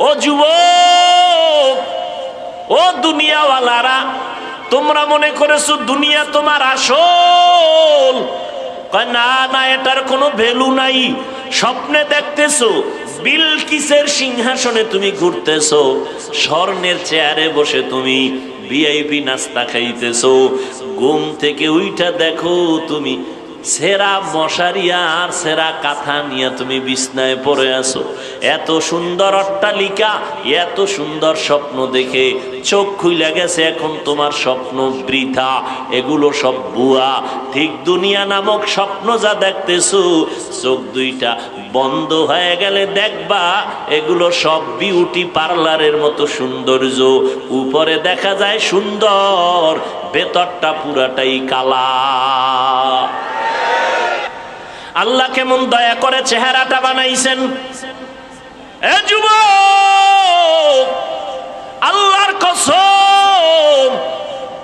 ও যুবক, ও দুনিয়াওয়ালারা, তোমরা মনে করেছো দুনিয়া তোমার আসল? কয় না না, এটার কোনো ভ্যালু নাই। স্বপ্নে দেখতেছো বিলকিসের সিংহাসনে তুমি ঘুরতেছো, স্বর্ণের চেয়ারে বসে তুমি ভিআইপি নাস্তা খাইতেছো। ঘুম থেকে উইঠা দেখো তুমি সেরা মশারি আর সেরা কাঁথা নিয়ে তুমি বিছনায় পড়ে আছো। এত সুন্দর অট্টালিকা, এত সুন্দর স্বপ্ন দেখে চোখ খুইলা গেছে। এখন তোমার স্বপ্ন বৃথা, এগুলো সব ভুয়া। ঠিক দুনিয়া নামক স্বপ্ন যা দেখতেছো, চোখ দুইটা বন্ধ হয়ে গেলে দেখবা এগুলো সব বিউটি পার্লারের মতো সৌন্দর্য। উপরে দেখা যায় সুন্দর, ভেতরটা পুরাটাই কালা। আল্লাহ কেমন দয়া করে চেহারাটা বানাইছেন। এ যুবক, আল্লাহর কসম,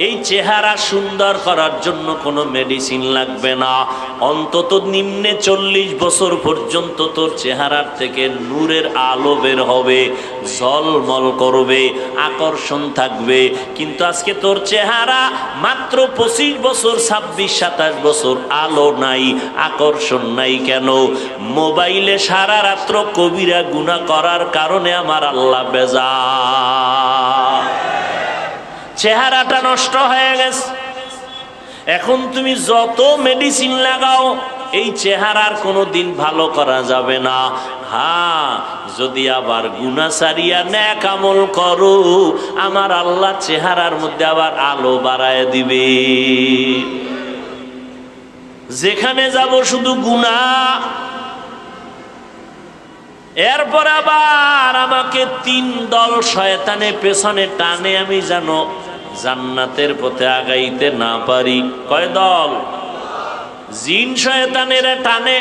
এই চেহারা সুন্দর করার জন্য কোনো মেডিসিন লাগবে না। অন্তত নিম্নে 40 বছর পর্যন্ত তোর চেহারার থেকে নূরের আলো বের হবে, ঝলমল করবে, আকর্ষণ থাকবে। কিন্তু আজকে তোর চেহারা মাত্র 25 বছর, 26-27 বছর, আলো নাই, আকর্ষণ নাই। কেন? মোবাইলে সারা রাত্র কবিরা গুনাহ করার কারণে আমার আল্লাহ বেজার। চেহারাটা নষ্ট হয়ে গেছে। এখন তুমি যত মেডিসিন লাগাও, এই চেহারার কোনো দিন ভালো করা যাবে না। হ্যাঁ, যদি আবার গুনাহ ছাড়িয়া নেক আমল করো, আমার আল্লাহ চেহারার মধ্যে আবার আলো বাড়ায় দিবে। যেখানে যাব শুধু গুনাহ। এরপর আবার আমাকে 3 দল শয়তানে পেছনে টানে, আমি জানো জান্নাতের পথে আগাইতে না পারি। কয় দল? জিন শয়তানেরা টানে,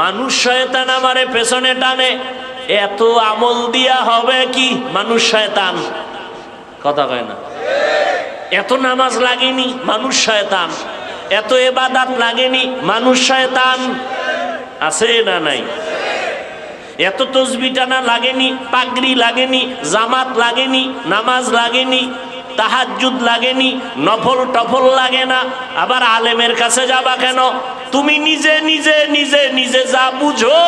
মানুষ শয়তান আমারে পেছনে টানে। এত আমল দিয়া হবে কি? মানুষ শয়তান। কথা কয় না? এত নামাজ লাগেনি, মানুষ শয়তান। এত ইবাদত লাগেনি, মানুষ শয়তান। আছে না নাই? এত তসবিহ টানা লাগেনি, পাগড়ি লাগেনি, জামাত লাগেনি, নামাজ লাগেনি, তাহাজ্জুদ লাগেনি, নফল টফল লাগে না। আবার আলেমের কাছে যাবা কেন? তুমি নিজে নিজে নিজে নিজে যা বুঝো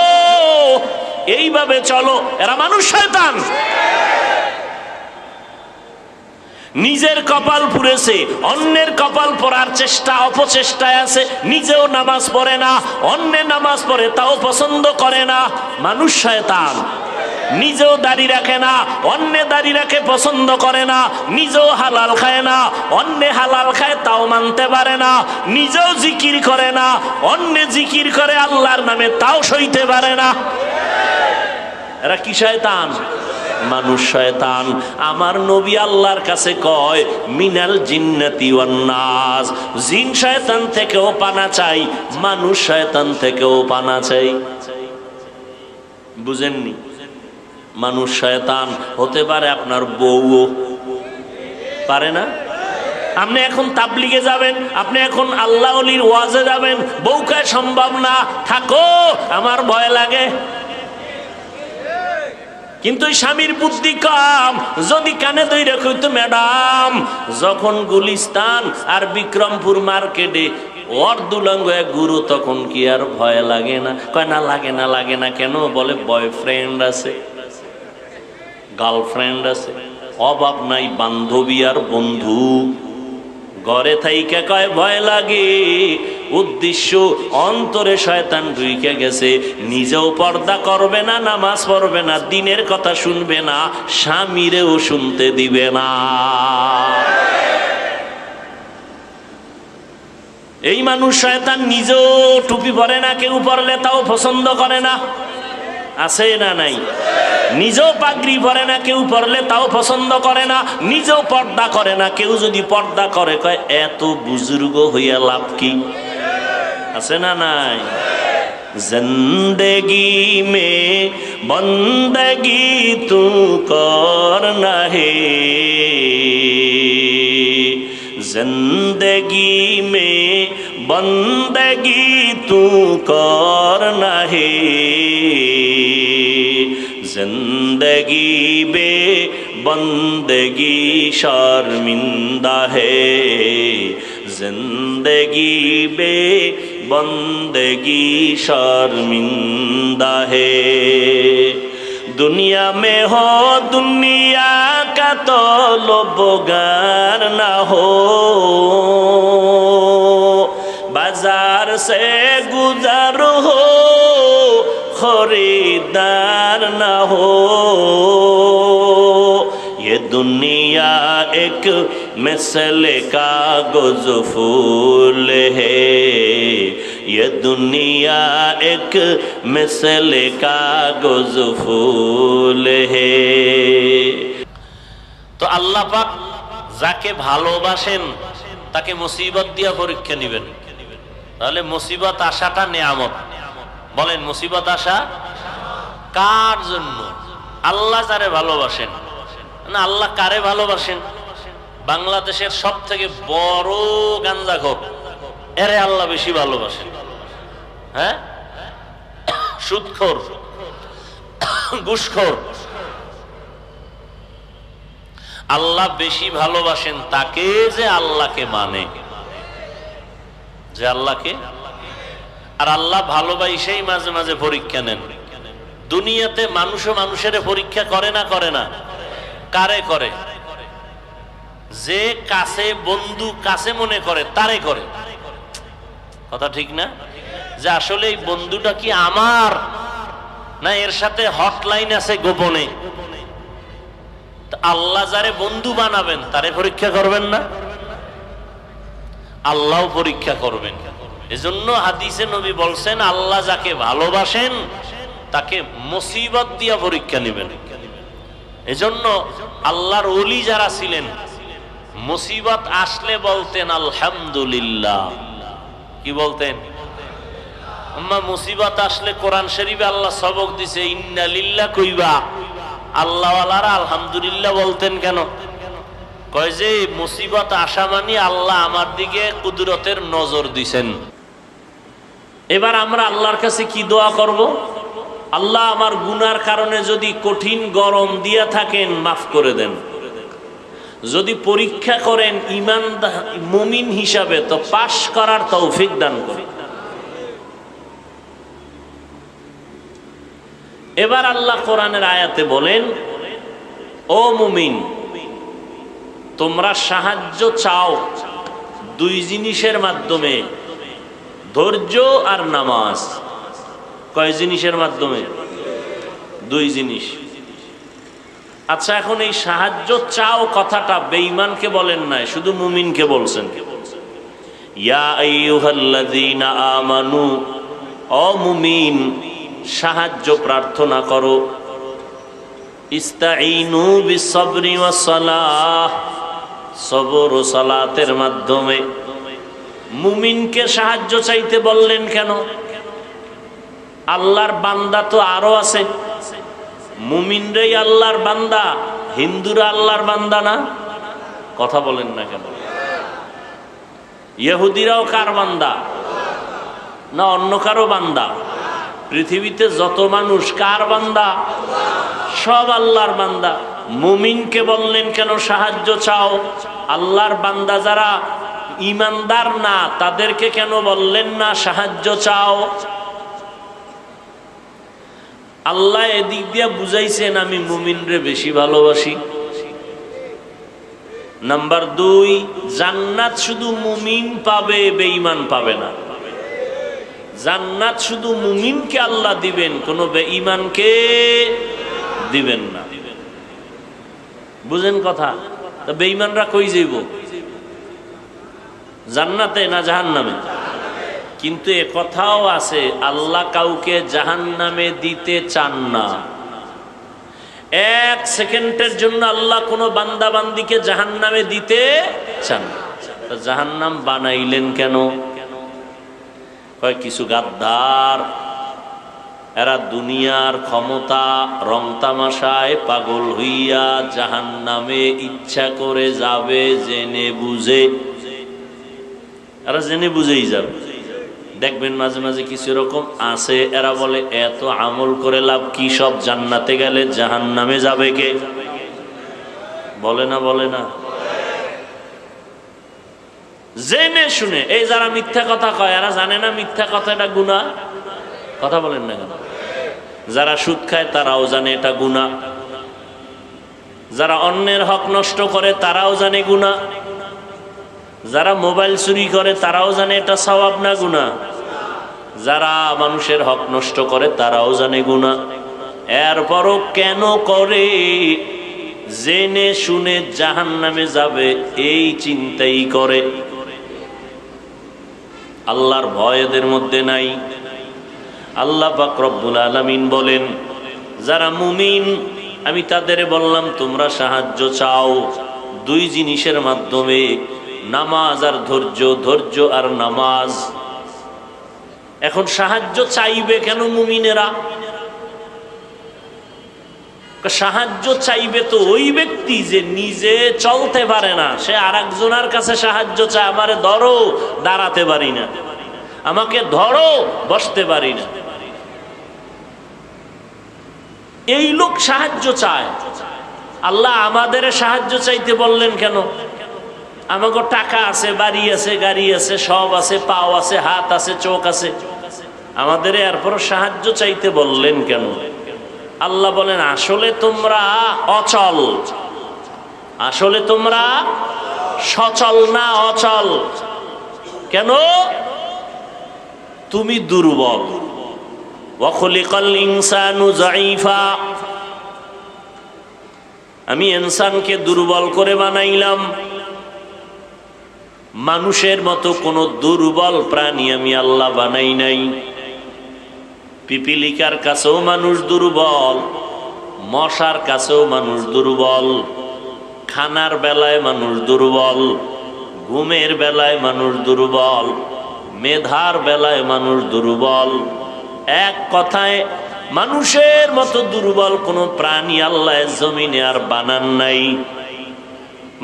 এইভাবে চলো। এরা মানুষ শয়তান। নিজের কপাল পুড়েছে, অন্যের কপাল পড়ার চেষ্টা, অপচেষ্টায় আছে। নিজেও নামাজ পড়ে না, অন্যের নামাজ পড়ে তাও পছন্দ করে না। মানুষ শয়তান। নিজেও দাড়ি রাখে না, অন্য দাড়ি রাখে পছন্দ করে না। নিজেও হালাল খায় না, অন্য হালাল খায় তাও মানতে পারে না। নিজেও জিকির করে না, অন্য জিকির করে আল্লাহর নামে তাও সইতে পারে না। এরা কি শয়তান? মানুষ শয়তান। আমার নবী আল্লাহর কাছে কয়, মিনাল জিন্নাতি ওয়ান নাস, জিন শয়তান থেকেও পানা চাই, মানুষ শয়তান থেকেও পানা চাই। বুঝেননি? মানুষ শয়তান হতে পারে আপনার বউও পারে না। আপনি এখন তাবলিগে যাবেন, আপনি এখন আল্লাহ ওলির ওয়াজে যাবেন, বউকে সম্ভব না, থাকো আমার ভয় লাগে। কিন্তু স্বামীর বুদ্ধি কম। যদি কানে ধরে কইতো, ম্যাডাম যখন গুলিস্তান আর বিক্রমপুর মার্কেটে অর্ধুলঙ্গ এক গুরু, তখন কি আর ভয় লাগে না? কয় না, লাগে না। লাগে না কেন? বলে বয়ফ্রেন্ড আছে, গার্লফ্রেন্ড আছে, অভাব নাই বান্ধবী আর বন্ধু। ঘরে থাইকা কয় ভয় লাগে। উদ্দেশ্য অন্তরে শয়তান ঢুইকে গেছে। নিজেও পর্দা করবে না, নামাজ পড়বে না, দিনের কথা শুনবে না, স্বামীরেও শুনতে দিবে না। এই মানুষ শয়তান। নিজেও টুপি পরে না, কেউ পরলে তাও পছন্দ করে না। আছে না নাই? নিজেও পাগড়ি পরে না, কেউ পরলে তাও পছন্দ করে না। নিজেও পর্দা করে না, কেউ যদি পর্দা করে কয় এত বুজুর্গ হইয়া লাভ কি? আছে না নাই? জিন্দেগি মে বন্দগি তু করনা হে, जिंदगी में बंदगी तू करना है। जिंदगी बे बंदगी शर्मिंदा है, जिंदगी बे बंदगी शर्मिंदा है। दुनिया में हो दुनिया का तो लोबगार ना हो, बाजार से गुजर हो खरीदार ना हो। ये दुनिया एक मिसले कागज फूल है, ये दुनिया एक मिसले कागज फूल है। तो আল্লাহ পাক যাকে ভালোবাসেন তাকে মুসিবত দিয়া পরীক্ষা নেবেন। তাহলে মুসিবত আসাটা নিয়ামত। বলেন মুসিবত আসা কার জন্য? আল্লাহ যারে ভালোবাসেন। না, আল্লাহ কারে ভালোবাসেন? বাংলাদেশের সব থেকে বড় গাঞ্জাখোর, এরে আল্লাহ বেশি ভালোবাসেন। হ্যাঁ, সুদখোর, ঘুষখোর, আল্লাহ বেশি ভালোবাসেন তাকে যে আল্লাহকে মানে, যে আল্লাহকে। আর আল্লাহ ভালোবাসেই মাঝে মাঝে পরীক্ষা নেন। দুনিয়াতে মানুষও মানুষের পরীক্ষা করে না? করে না? কারে করে? যে কাছে বন্ধু কাছে মনে করে তারে করে। কথা ঠিক না? যে আসলে এই বন্ধুটা কি আমার, না এর সাথে হটলাইন আছে গোপনে। আল্লাহ যারে বন্ধু বানাবেন তারে পরীক্ষা করবেন না? আল্লাহও পরীক্ষা করবেন। এজন্য হাদিসে নবী বলছেন আল্লাহ যাকে ভালোবাসেন তাকে মুসিবত দিয়া পরীক্ষা নেবেন। এজন্য আল্লাহর ওলি যারা ছিলেন মুসিবত আসলে বলতেন আলহামদুলিল্লাহ। কি বলতেন? আম্মা মুসিবত আসলে কোরআন শরীফে আল্লাহ সবক দিছে ইন্না লিল্লাহ কইবা, আল্লাহ ওয়ালারা আলহামদুলিল্লাহ বলতেন কেন? কয় যে মুসিবত আসা মানে আল্লাহ আমার দিকে কুদরতের নজর দিছেন। এবার আমরা আল্লাহর কাছে কি দোয়া করব? আল্লাহ আমার গুনার কারণে যদি কঠিন গরম দিয়া থাকেন মাফ করে দেন, যদি পরীক্ষা করেন ঈমান মুমিন হিসাবে তো পাশ করার তৌফিক দান করুন। এবার আল্লাহ কোরআনের আয়াতে বলেন, ও মুমিন তোমরা সাহায্য চাও দুই জিনিসের মাধ্যমে, ধৈর্য আর নামাজ। কয় জিনিসের মাধ্যমে? দুই জিনিস। আচ্ছা, এখন এই সাহায্য চাও কথাটা বেঈমানকে বলেন নাই, শুধু মুমিনকে বলছেন। ইয়া আইয়ুহাল্লাযীনা আমানু, ও মুমিন সাহায্য প্রার্থনা করো। ইস্তাঈনু বিসসবরি ওয়াস সালাহ, সবর ও সালাতের মাধ্যমে। মুমিনকে সাহায্য চাইতে বললেন কেন? আল্লাহর বান্দা তো আরো আছে। মুমিনরাই আল্লাহর বান্দা, হিন্দুরা আল্লাহর বান্দা না? কথা বলেন না কেন? ইহুদিরাও কার বান্দা? না অন্য কারো বান্দা? পৃথিবীতে যত মানুষ কার বান্দা? সব আল্লাহর বান্দা। মুমিনকে বললেন কেন সাহায্য চাও? আল্লাহর বান্দা যারা ঈমানদার না তাদেরকে কেন বললেন না সাহায্য চাও? আল্লাহ এদিক দিয়া বুঝাইছেন আমি মুমিনরে বেশি ভালোবাসি। নাম্বার 2, জান্নাত শুধু মুমিন পাবে, বেঈমান পাবে না। জান্নাত শুধু মুমিনকে আল্লাহ দিবেন, কোনো বেঈমানকে দিবেন না। বুঝেন কথা? তো বেঈমানরা কই যাইব? জান্নাতে না জাহান্নামে? কিন্তু এ কথাও আছে আল্লাহ কাউকে জাহান্নামে দিতে চান না। এক সেকেন্ডের জন্য আল্লাহ কোনো বান্দা বান্দিকে জাহান্নামে দিতে চান না। তো জাহান্নাম বানাইলেন কেন? কয় কিছু গাদ্দার, এরা দুনিয়ার ক্ষমতা রং তামাশায় পাগল হইয়া জাহান্নামে ইচ্ছা করে যাবে, জেনে বুঝে। এরা জেনে বুঝেই যাবে। দেখবেন মাঝে মাঝে কিছু এরকম আছে, এরা বলে এত আমল করে লাভ কি, সব জান্নাতে গেলে জাহান্নামে যাবে কে? বলে না বলে না? জেনে শুনে এই যারা মিথ্যা কথা কয়, এরা জানে না মিথ্যা কথাটা গুনাহ? কথা বলেন না কেন? যারা সুদ খায় তারাও জানে এটা গুনাহ, যারা অন্যের হক নষ্ট করে তারাও জানে গুনাহ, যারা মোবাইল চুরি করে তারাও জানে এটা সওয়াব না গুনাহ, যারা মানুষের হক নষ্ট করে তারাও জানে গুনাহ। এরপরও কেন করে? জেনে শুনে জাহান্নামে যাবে এই চিন্তাই করে। আল্লাহর ভয় এদের মধ্যে নাই। আল্লাহ পাক রব্বুল আলামিন বলেন, যারা মুমিন আমি তাদের বললাম তোমরা সাহায্য চাও দুই জিনিসের মাধ্যমে, নামাজ আর ধৈর্য, ধৈর্য আর নামাজ। এখন সাহায্য চাইবে কেন মুমিনেরা? সাহায্য চাইবে তো ওই ব্যক্তি যে নিজে চলতে পারে না, সে আরেকজনের কাছে সাহায্য চায়, আমারে ধরো দাঁড়াতে পারি না, আমাকে ধরো বসতে পারি না, এই লোক সাহায্য চায়। আল্লাহ আমাদের সাহায্য চাইতে বললেন কেন? আমাকে টাকা আছে, বাড়ি আছে, গাড়ি আছে, সব আছে, পাও আছে, হাত আছে, চোখ আছে, আমাদের এরপর সাহায্য চাইতে বললেন কেন? আল্লাহ বলেন আসলে তোমরা অচল, আসলে তোমরা সচল না, অচল। কেন? তুমি দুর্বল। ওয়াখলিকাল ইনসানু যায়ীফা, আমি ইনসানকে দুর্বল করে বানাইলাম। মানুষের মতো কোনো দুর্বল প্রাণী আমি আল্লাহ বানাই নাই। পিপিলিকার কাছেও মানুষ দুর্বল, মশার কাছেও মানুষ দুর্বল, খানার বেলায় মানুষ দুর্বল, ঘুমের বেলায় মানুষ দুর্বল, মেধার বেলায় মানুষ দুর্বল। এক কথায় মানুষের মতো দুর্বল কোনো প্রাণী আল্লাহ জমিনে আর বানান নাই।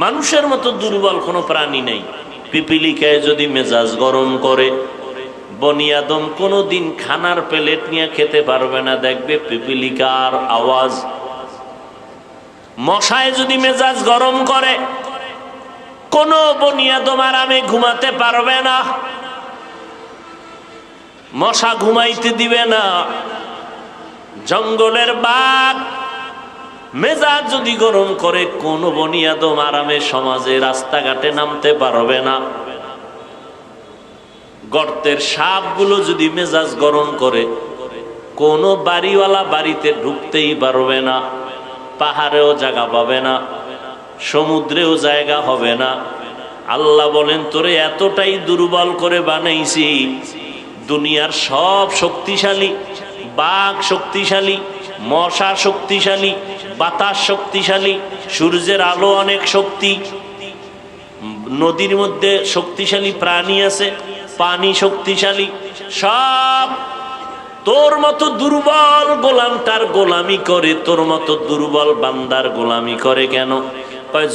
মানুষের মতো দুর্বল কোনো প্রাণী নেই। পিপিলিকায় যদি মেজাজ গরম করে, বনি আদম কোনোদিন খানার প্লেট নিয়ে খেতে পারবে না, দেখবে পিপিলিকার আওয়াজ। মশায় যদি মেজাজ গরম করে, কোনো বনি আদম আরামে ঘুমাতে পারবে না, মশা ঘুমাইতে দিবে না। জঙ্গলের বাঘ মেজাজ যদি গরম করে, কোন বনি আদম আরামে সমাজে রাস্তাঘাটে নামতে পারবে না। গর্তের সাপগুলো যদি মেজাজ গরম করে, কোন বাড়িওয়ালা বাড়িতে ঢুকতেই পারবে না, পাহাড়েও জায়গা পাবে না, সমুদ্রেও জায়গা হবে না। আল্লাহ বলেন তোরে এতটাই দুর্বল করে বানাইছি, দুনিয়ার সব শক্তিশালী, বাঘ শক্তিশালী, মশা শক্তিশালী, বাতাস শক্তিশালী, সূর্যের আলো অনেক শক্তি, নদীর মধ্যে শক্তিশালী প্রাণী আছে, পানি শক্তিশালী, সব তোর মতো দুর্বল গোলামটার গোলামি করে, তোর মতো দুর্বল বান্দার গোলামি করে কেন?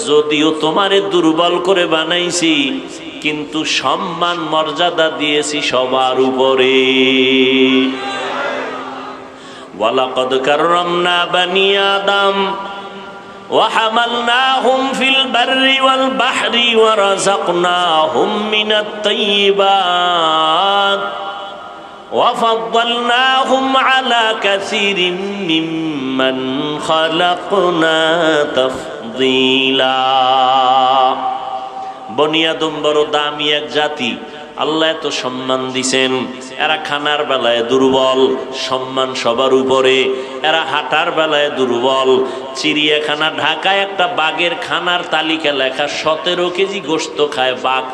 যদিও তোমারে দুর্বল করে বানাইছি, কিন্তু সম্মান মর্যাদা দিয়েছি সবার উপরে। ওয়ালাকাদ কাররামনা বানি আদম وحملناهم في البر والبحر ورزقناهم من الطيبات وفضلناهم على كثير ممن خلقنا تفضيلا। বনি আদম বড় দামি এক জাতি, আল্লাহ এত সম্মান দিছেন। এরা খানার বেলায় দুর্বল, সম্মান সবার উপরে। এরা হাঁটার বেলায় দুর্বল। চিড়িয়াখানা ঢাকায় একটা বাঘের খানার তালিকা লেখা, 17 কেজি গোশত খায় বাঘ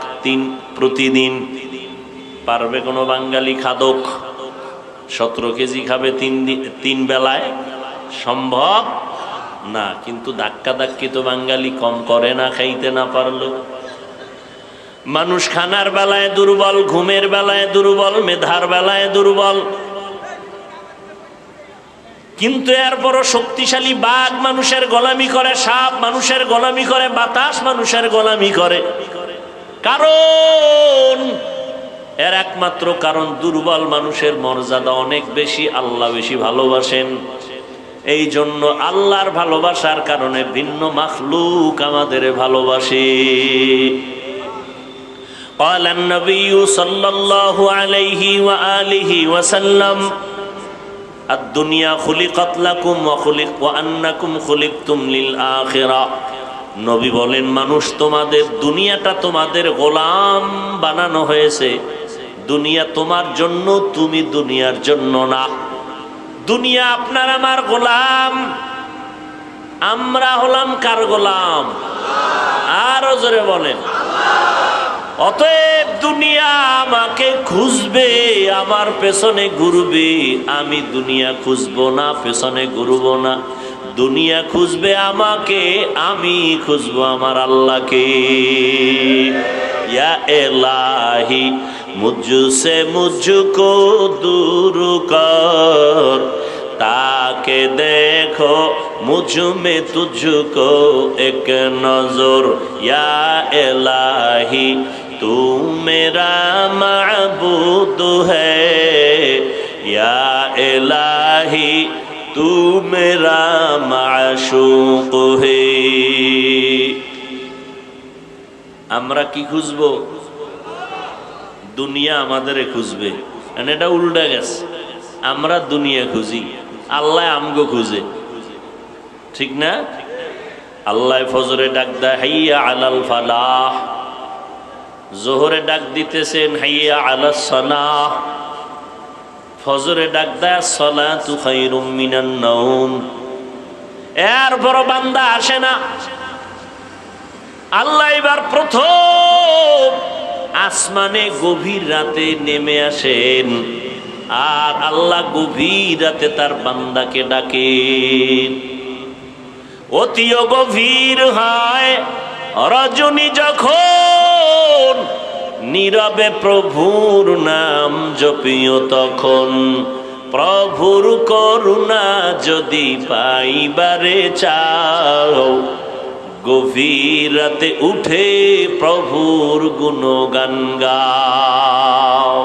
প্রতিদিন। পারবে কোনো বাঙালি খাদক 17 কেজি খাবে তিন বেলায়? সম্ভব না। কিন্তু ধাক্কা ধাক্কি তো বাঙালি কম করে না, খাইতে না পারলো। মানুষ খানার বেলায় দুর্বল, ঘুমের বেলায় দুর্বল, মেধার বেলায় দুর্বল, কিন্তু এরপরও শক্তিশালী বাঘ মানুষের গোলামি করে, সাপ মানুষের গোলামি করে, বাতাস মানুষের গোলামি করে। কারণ এর একমাত্র কারণ দুর্বল মানুষের মর্যাদা অনেক বেশি, আল্লাহ বেশি ভালোবাসেন। এই জন্য আল্লাহর ভালোবাসার কারণে ভিন্ন মাখলুক আমাদের ভালোবাসে। قال النبي صلى الله عليه وآله وسلم الدنيا خلقت لكم وأنكم خلقتم للآخرة। নবী বলেন, মানুষ তোমাদের, দুনিয়াটা তোমাদের গোলাম বানানো হয়েছে। দুনিয়া তোমার জন্য, তুমি দুনিয়ার জন্য না। দুনিয়া আপনার আমার গোলাম, আমরা হলাম কার গোলাম? আরো জোরে বলেন। অতএব দুনিয়া আমাকে খুঁজবে, আমার পেছনে ঘুরবে, আমি দুনিয়া খুঁজবো না, পেছনে ঘুরবো না। দুনিয়া খুঁজবে আমাকে, আমি খুঁজবো আমার আল্লাহকে। ইয়া ইলাহি মুঝসে মুঝকো দূর কর, তাকে দেখো মুঝ মে তুঝকো এক নজর। ইয়া ইলাহি তু মেরা মাবুদ হ্যায়, ইয়া ইলাহি তু মেরা মাশূক হে। আমরা কি খুঁজবো? দুনিয়া আমাদের খুঁজবে। এটা উল্টা গেছে, আমরা দুনিয়া খুঁজি, আল্লাহ আমগো খুঁজে, ঠিক না? আল্লাহ ফজরে ডাক দেয় হাইয়া আলাল ফালাহ, জোহরে ডাক দিতেছেন হাইয়া আলাস সালাহ, ফজরে ডাক দেয় সালাতু খায়রুম মিনান নাওম। এরপর বান্দা আসে না। আল্লাহ এবার প্রথম আসমানে গভীর রাতে নেমে আসেন, আর আল্লাহ গভীর রাতে তার বান্দাকে ডাকেন। অতিও গভীর হয় রজনী যখন, নীরবে প্রভুর নাম জপিও তখন। প্রভুর করুণা যদি পাইবারে চাও, গভীর রাতে উঠে প্রভুর গুণগান গাও।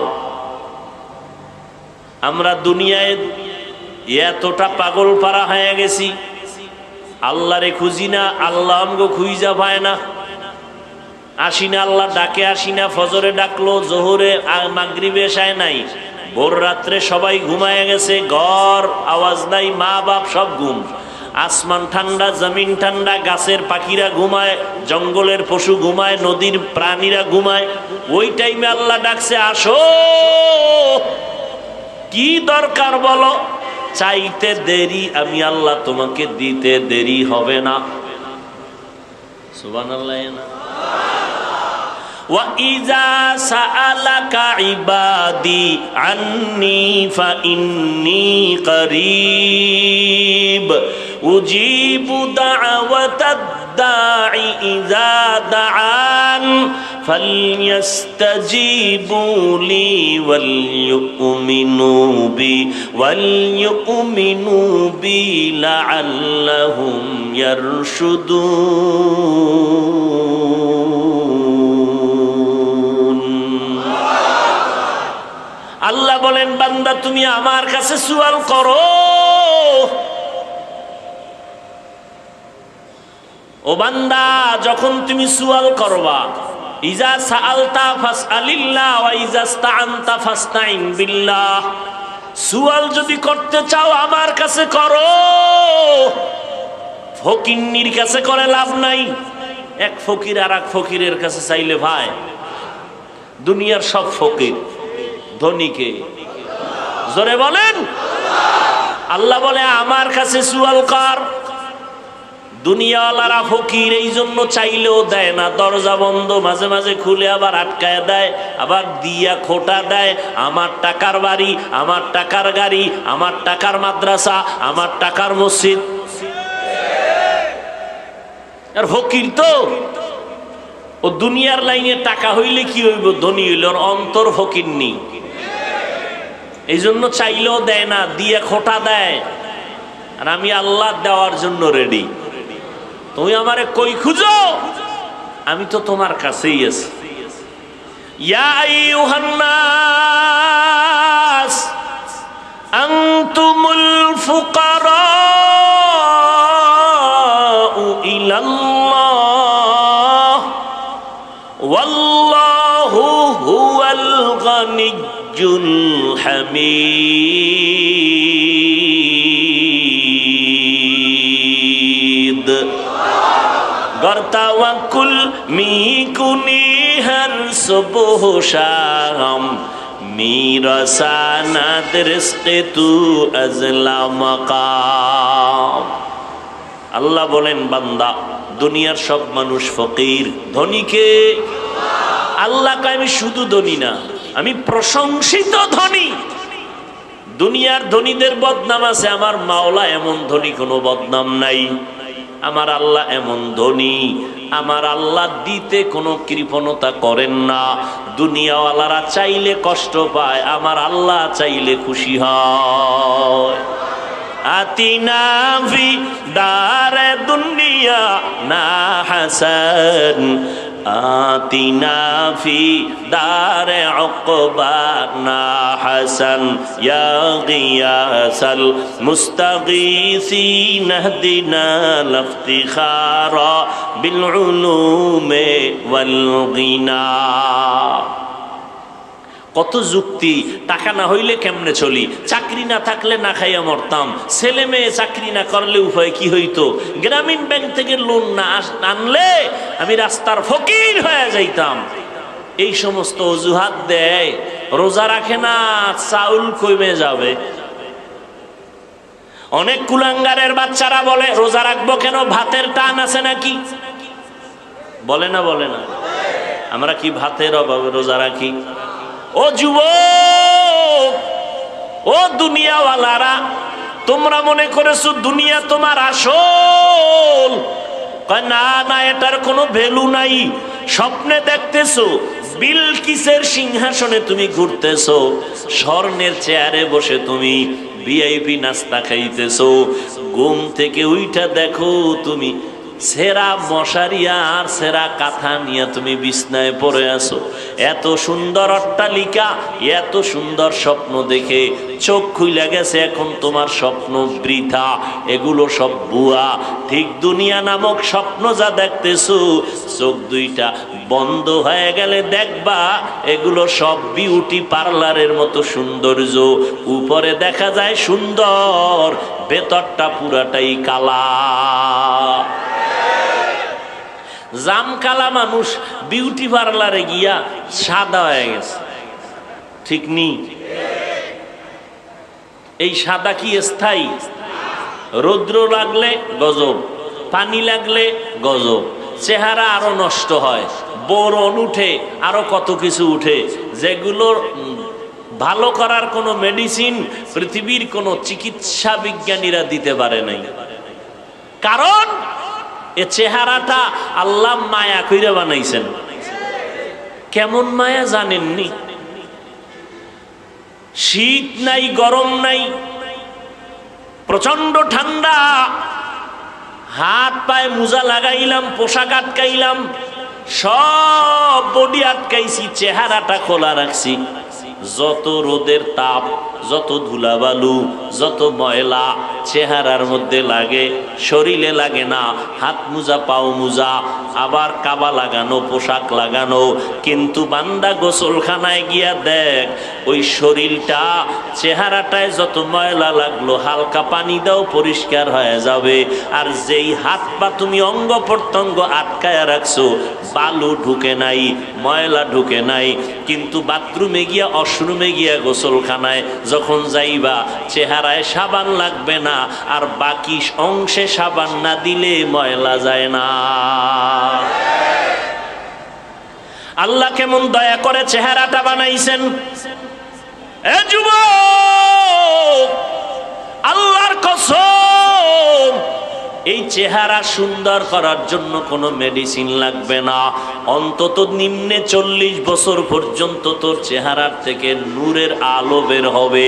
আমরা দুনিয়ায় এতটা পাগল পারা হয়ে গেছি, আল্লাহরে খুঁজি না, আল্লাহ আমগো খুঁজা পায় না। আসি না, আল্লাহ ডাকে আসি না। ফজরে ডাকলো, জোহরে মাগরিবে এশায় নাই, ভোর রাত্রে সবাই ঘুমায় গেছে, ঘর আওয়াজ নাই, মা বাপ সব ঘুম। আসমান ঠান্ডা, জমিন ঠান্ডা, গাছের পাখিরা ঘুমায়, জঙ্গলের পশু ঘুমায়, নদীর প্রাণীরা ঘুমায়। ওই টাইমে আল্লাহ ডাকছে, আসো, কি দরকার বলো? চাইতে দেরি, আমি আল্লাহ তোমাকে দিতে দেরি হবে না। সুবহানাল্লাহ। وَإِذَا سَأَلَكَ عِبَادِي عَنِّي فَإِنِّي قَرِيبٌ أُجِيبُ دَعْوَةَ الدَّاعِ إِذَا دَعَانِ فَلْيَسْتَجِيبُوا لِي وَلْيُؤْمِنُوا بِي لَعَلَّهُمْ يَرْشُدُونَ। আল্লাহ বলেন, বান্দা তুমি আমার কাছে সুয়াল করো। ও বান্দা, যখন তুমি সুয়াল করবা, ইজা সাআলতা ফাসআলিল্লাহ ওয়া ইজা ইসতাআনতা ফাসতাইন বিল্লাহ, সুয়াল যদি করতে চাও আমার কাছে করো। ফকিন্নির কাছে করে লাভ নাই। এক ফকির আর এক ফকিরের কাছে চাইলে ভাই, দুনিয়ার সব ফকির ধনীকে, জোরে বলেন। আল্লাহ বলে আমার কাছে সুয়াল কর। দুনিয়াওয়ালারা ফকির, এই জন্য চাইলেও দেয় না, দরজা বন্ধ, মাঝে মাঝে খুলে আবার আটকায় দেয়, আবার দিয়া খোটা দেয়। আমার টাকার বাড়ি, আমার টাকার গাড়ি, আমার টাকার মাদ্রাসা, আমার টাকার মসজিদ। আর ফকির তো ও দুনিয়ার লাইনে টাকা হইলে কি হইব, ধনী হইল, অন্তর ফকির নি। এই জন্য চাইলেও দেয় না, দিয়া খোটা দেয়। আর আমি আল্লাহ দেওয়ার জন্য রেডি। তুমি আমারে কই খুঁজো, আমি তো তোমার কাছেই আছি। ইয়া আইয়ুহান নাস আনতুমুল ফুকারাউ ইলাল্লাহ ওয়াল্লাহু হুয়াল গানিয়্যুল হামিদ। গর্তাওয়াকুল মিকুনি হর সুবহ শাম মিরাসানাদ রিজকে তু আজলা মাকাম। আল্লাহ বলেন, বান্দা দুনিয়ার সব মানুষ ফকির, ধনীকে আল্লাহ কয় আমি শুধু ধনী না, আমি প্রশংসিত ধনী। দুনিয়ার ধনীদের বদনাম আছে, আমার মাওলা এমন ধনী কোনো বদনাম নাই। আমার আল্লাহ এমন ধনী, আমার আল্লাহ দিতে কোনো কৃপণতা করেন না। দুনিয়াওয়ালারা চাইলে কষ্ট পায়, আমার আল্লাহ চাইলে খুশি হয়। আতিনা ফি দারে দুনিয়া না হাসান আতিনা ফি দারে উকবা না হাসান ইয়া গিয়াসাল মুস্তাগীসিন ইহদিনা লিফতিখারা বিল উলুমে ওয়াল গিনা। কত যুক্তি, টাকা না হইলে কেমনে চলি, চাকরি না থাকলে না খাইয়া মরতাম, ছেলে মেয়ে চাকরি না করলে উপায় কি হইতো, গ্রামীণ ব্যাংক থেকে লোন না আনলে আমি রাস্তার ফকির হয়ে যাইতাম। এই সমস্ত অজুহাত দেয়। রোজা রাখে না, চাউল কমে যাবে। অনেক কুলাঙ্গারের বাচ্চারা বলে রোজা রাখবো কেন, ভাতের টান আছে নাকি? বলে না, বলে না? আমরা কি ভাতের অভাবে রোজা রাখি? ও যুবক, ও দুনিয়াওয়ালারা, তোমরা মনে করেছো দুনিয়া তোমার আসল। না না, এটার কোনো ভ্যালু নাই। স্বপ্নে দেখতেছো বিলকিসের সিংহাসনে তুমি ঘুরতেছো, স্বর্ণের চেয়ারে বসে তুমি ভিআইপি নাস্তা খাইতেছো। ঘুম থেকে উইঠা দেখো তুমি সেরা মশারি আর সেরা কাঁথা নিয়ে তুমি বিছনায় পড়ে আছো। এত সুন্দর অট্টালিকা, এত সুন্দর স্বপ্ন দেখে চোখ খুইলা গেছে, এখন তোমার স্বপ্ন বৃথা, এগুলো সব ভুয়া। ঠিক দুনিয়া নামক স্বপ্ন যা দেখতেছো, চোখ দুইটা বন্ধ হয়ে গেলে দেখবা এগুলো সব বিউটি পার্লারের মতো সৌন্দর্য। উপরে দেখা যায় সুন্দর, ভেতরটা পুরাটাই কালা। জামকালা মানুষ বিউটি পার্লারে গিয়া সাদা হয়ে গেছে, ঠিক নি? এই সাদা কি স্থায়ী? রৌদ্র লাগলে গজব, পানি লাগলে গজব, চেহারা আরো নষ্ট হয়, বোরন উঠে, আরো কত কিছু উঠে, যেগুলোর ভালো করার কোনো মেডিসিন পৃথিবীর কোনো চিকিৎসা বিজ্ঞানীরা দিতে পারে নাই। কারণ এ চেহারাটা আল্লাহ মায়া কইরা বানাইছেন। কেমন মায়া জানেননি? শীত নাই, গরম নাই, প্রচন্ড ঠান্ডা, হাত পায়ে মোজা লাগাইলাম, পোশাক আটকাইলাম, সব বডি আটকাইছি, চেহারাটা খোলা রাখছি। যত রোদের তাপ, যত ধুলাবালু, যত ময়লা চেহারার মধ্যে লাগে, শরীরে লাগে না। হাত মোজা, পাও মোজা, আবার কাবা লাগানো, পোশাক লাগানো। কিন্তু বান্দা গোসলখানায় গিয়া দেখ, ওই শরীরটা, চেহারাটায় যত ময়লা লাগলো, হালকা পানি দাও, পরিষ্কার হয়ে যাবে। আর যেই হাত পা তুমি অঙ্গ প্রত্যঙ্গ আটকায়া রাখছো, বালু ঢুকে নাই, ময়লা ঢুকে নাই। কিন্তু বাথরুমে গিয়া, ওয়াশরুমে গিয়া, গোসলখানায় যখন যাইবা, চেহারায় সাবান লাগবে না, আর বাকি অংশে সাবান না দিলে ময়লা যায় না। আল্লাহ কেমন দয়া করে চেহারাটা বানাইছেন। এ যুবক, আল্লাহর কসম, এই চেহারা সুন্দর করার জন্য কোনো মেডিসিন লাগবে না। অন্তত নিম্নে 40 বছর পর্যন্ত তোর চেহারার থেকে নূরের আলো বের হবে,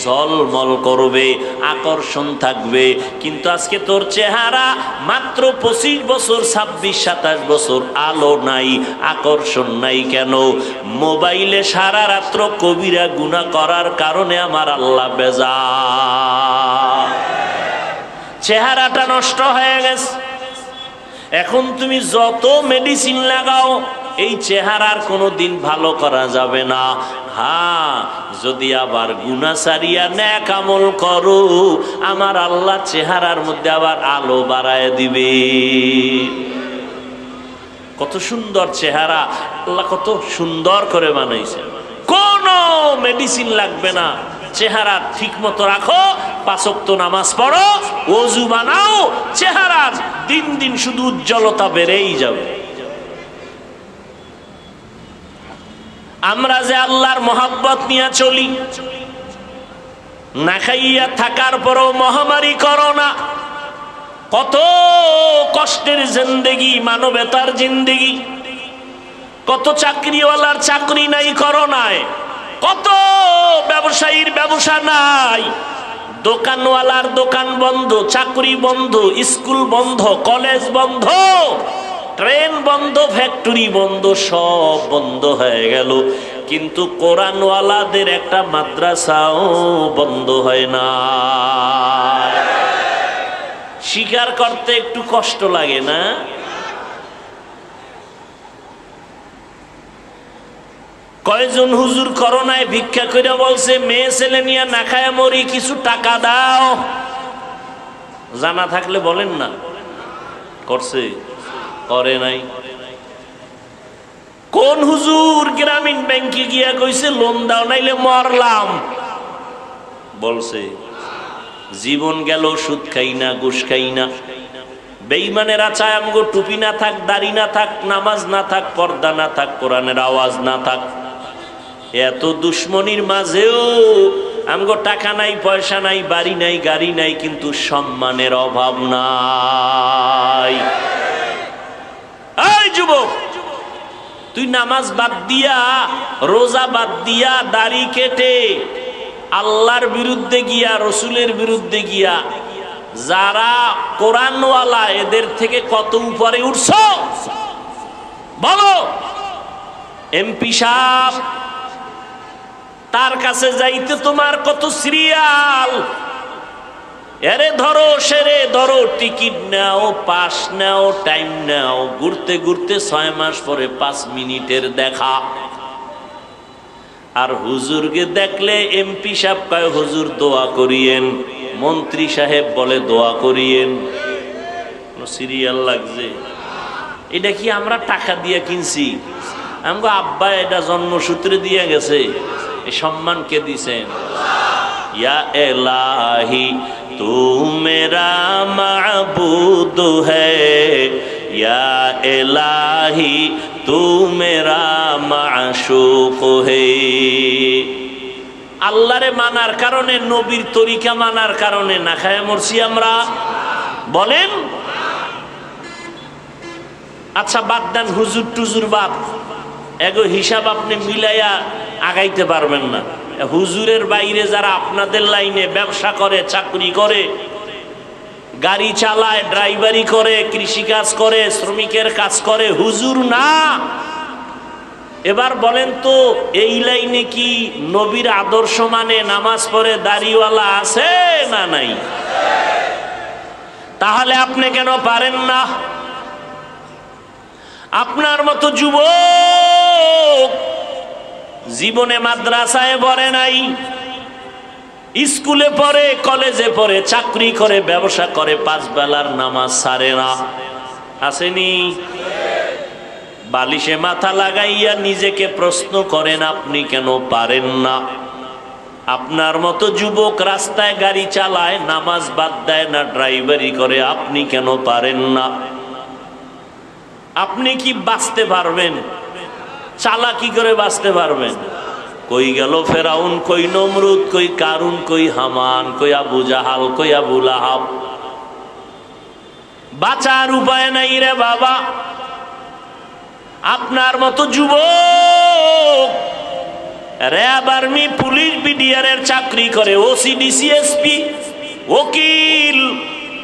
ঝলমল করবে, আকর্ষণ থাকবে। কিন্তু আজকে তোর চেহারা মাত্র 25 বছর, 26-27 বছর, আলো নাই, আকর্ষণ নাই। কেন? মোবাইলে সারা রাত্র কবিরা গুনাহ করার কারণে আমার আল্লাহ বেজার, চেহারাটা নষ্ট হয়ে গেছে। এখন তুমি যত মেডিসিন লাগাও এই চেহারার কোনো দিন ভালো করা যাবে না। হ্যাঁ, যদি আবার গুনাহ ছাড়িয়া নেক আমল করো, আমার আল্লাহ চেহারার মধ্যে আবার আলো বাড়ায় দিবে। কত সুন্দর চেহারা, আল্লাহ কত সুন্দর করে বানাইছে। কোনো মেডিসিন লাগবে না। চেহারা ঠিক মতো রাখো, 5 ওয়াক্ত নামাজ পড়ো, ওযু বানাও, চেহারার দিন দিন শুধু উজ্জ্বলতা বেড়েই যাবে। আমরা যে আল্লাহর মহব্বত নিয়ে চলি, না খাইয়া থাকার পরও মহামারী করোনা, কত কষ্টের জিন্দেগি, মানবতার জিন্দেগি, কত চাকরিওয়ালার চাকরি নাই করোনায়, কত ব্যবসায়ীর ব্যবসা নাই, দোকানওয়ালার দোকান বন্ধ, চাকরি বন্ধ, স্কুল বন্ধ, কলেজ বন্ধ, ট্রেন বন্ধ, ফ্যাক্টরি বন্ধ, সব বন্ধ হয়ে গেল। কিন্তু কোরআনওয়ালাদের একটা মাদ্রাসাও বন্ধ হয় না। স্বীকার করতে একটু কষ্ট লাগে না? কয়জন হুজুর করোনায় ভিক্ষা করে বলছে, মেয়ে ছেলে নিয়ে না খায় মরি, কিছু টাকা দাও। জানা থাকলে বলেন না। করছে? করে নাই? কোন হুজুর গ্রামীণ ব্যাংকে গিয়া কইছে লোন দাও নাইলে মরলাম? বলছে? জীবন গেল সুদ খাই না, ঘুষ খাই না। বেঈমানেরা চায় আমগো টুপি না থাক, দাড়ি না থাক, নামাজ না থাক, পর্দা না থাক, কোরআনের আওয়াজ না থাক। এত দুশ্মনির মাঝেও আমগো টাকা নাই, পয়সা নাই, বাড়ি নাই, গাড়ি নাই, কিন্তু সম্মানের অভাব নাই। এই যুবক, তুই নামাজ বাদ দিয়া, রোজা বাদ দিয়া, দাড়ি কেটে আল্লাহর বিরুদ্ধে গিয়া, রসুলের বিরুদ্ধে গিয়া যারা কোরআনওয়ালা, এদের থেকে কত উপরে উঠছ বলো? এমপি সাহেব, তার কাছে যাইতে তোমার কত সিরিয়াল। এরে ধরো, সেরে ধরো, টিকিট নাও, পাস নাও, টাইম নাও, ঘুরতে ঘুরতে 6 মাস পরে 5 মিনিটের দেখা। আর হুজুরকে দেখলে এমপি সাহেব কয় হুজুর দোয়া করিয়েন, মন্ত্রী সাহেব বলে দোয়া করিয়েন। সিরিয়াল লাগছে। এটা কি আমরা টাকা দিয়ে কিনছি? আমগো আব্বা এটা জন্মসূত্রে দিয়ে গেছে। এই সম্মান কে দিছেন? ইয়া এলাহি তু মেরা মাবুদ হ্যায়, ইয়া এলাহি তু মেরা মাশুক হ্যায়। আল্লাহরে মানার কারণে, নবীর তরিকা মানার কারণে না খায় মরছি আমরা? বলেন। আচ্ছা বাদ দেন, হুজুর টুজুর বাদ, এগো হিসাব আপনি মিলাইয়া আগাইতে পারবেন না। হুজুরের বাইরে যারা আপনাদের লাইনে ব্যবসা করে, চাকরি করে, গাড়ি চালায়, ড্রাইভারি করে, কৃষিকাজ করে, শ্রমিকের কাজ করে, হুজুর না। এবার বলেন তো, এই লাইনে কি নবীর আদর্শ মানে, নামাজ পড়ে, দাড়িওয়ালা আছে না নাই? তাহলে আপনি কেন পারেন না? আপনার মতো যুবক জীবনে মাদ্রাসায় পড়ে নাই, স্কুলে পড়ে, কলেজে পড়ে, চাকরি করে, ব্যবসা করে, 5 বেলার নামাজ ছাড়ে না। আসেনি? বালিশে মাথা লাগাইয়া নিজেকে প্রশ্ন করেন, আপনি কেন পারেন না? আপনার মতো যুবক রাস্তায় গাড়ি চালায়, নামাজ বাদ দেয় না, ড্রাইভারি করে, আপনি কেন পারেন না? আপনি কি বাঁচতে পারবেন? চালাকি করে বাঁচতে পারবেন? কই গেল ফেরাউন, কই নমরুদ, কই কারুন, কই হামান, কই আবু জাহাল, কই আবু লাহাব? বাঁচার উপায় নাই রে বাবা। আপনার মতো যুবক র্যাব, আর্মি, পুলিশ, বিডিআর এর চাকরি করে, ওসি, ডিসি, এসপি, ওকিল,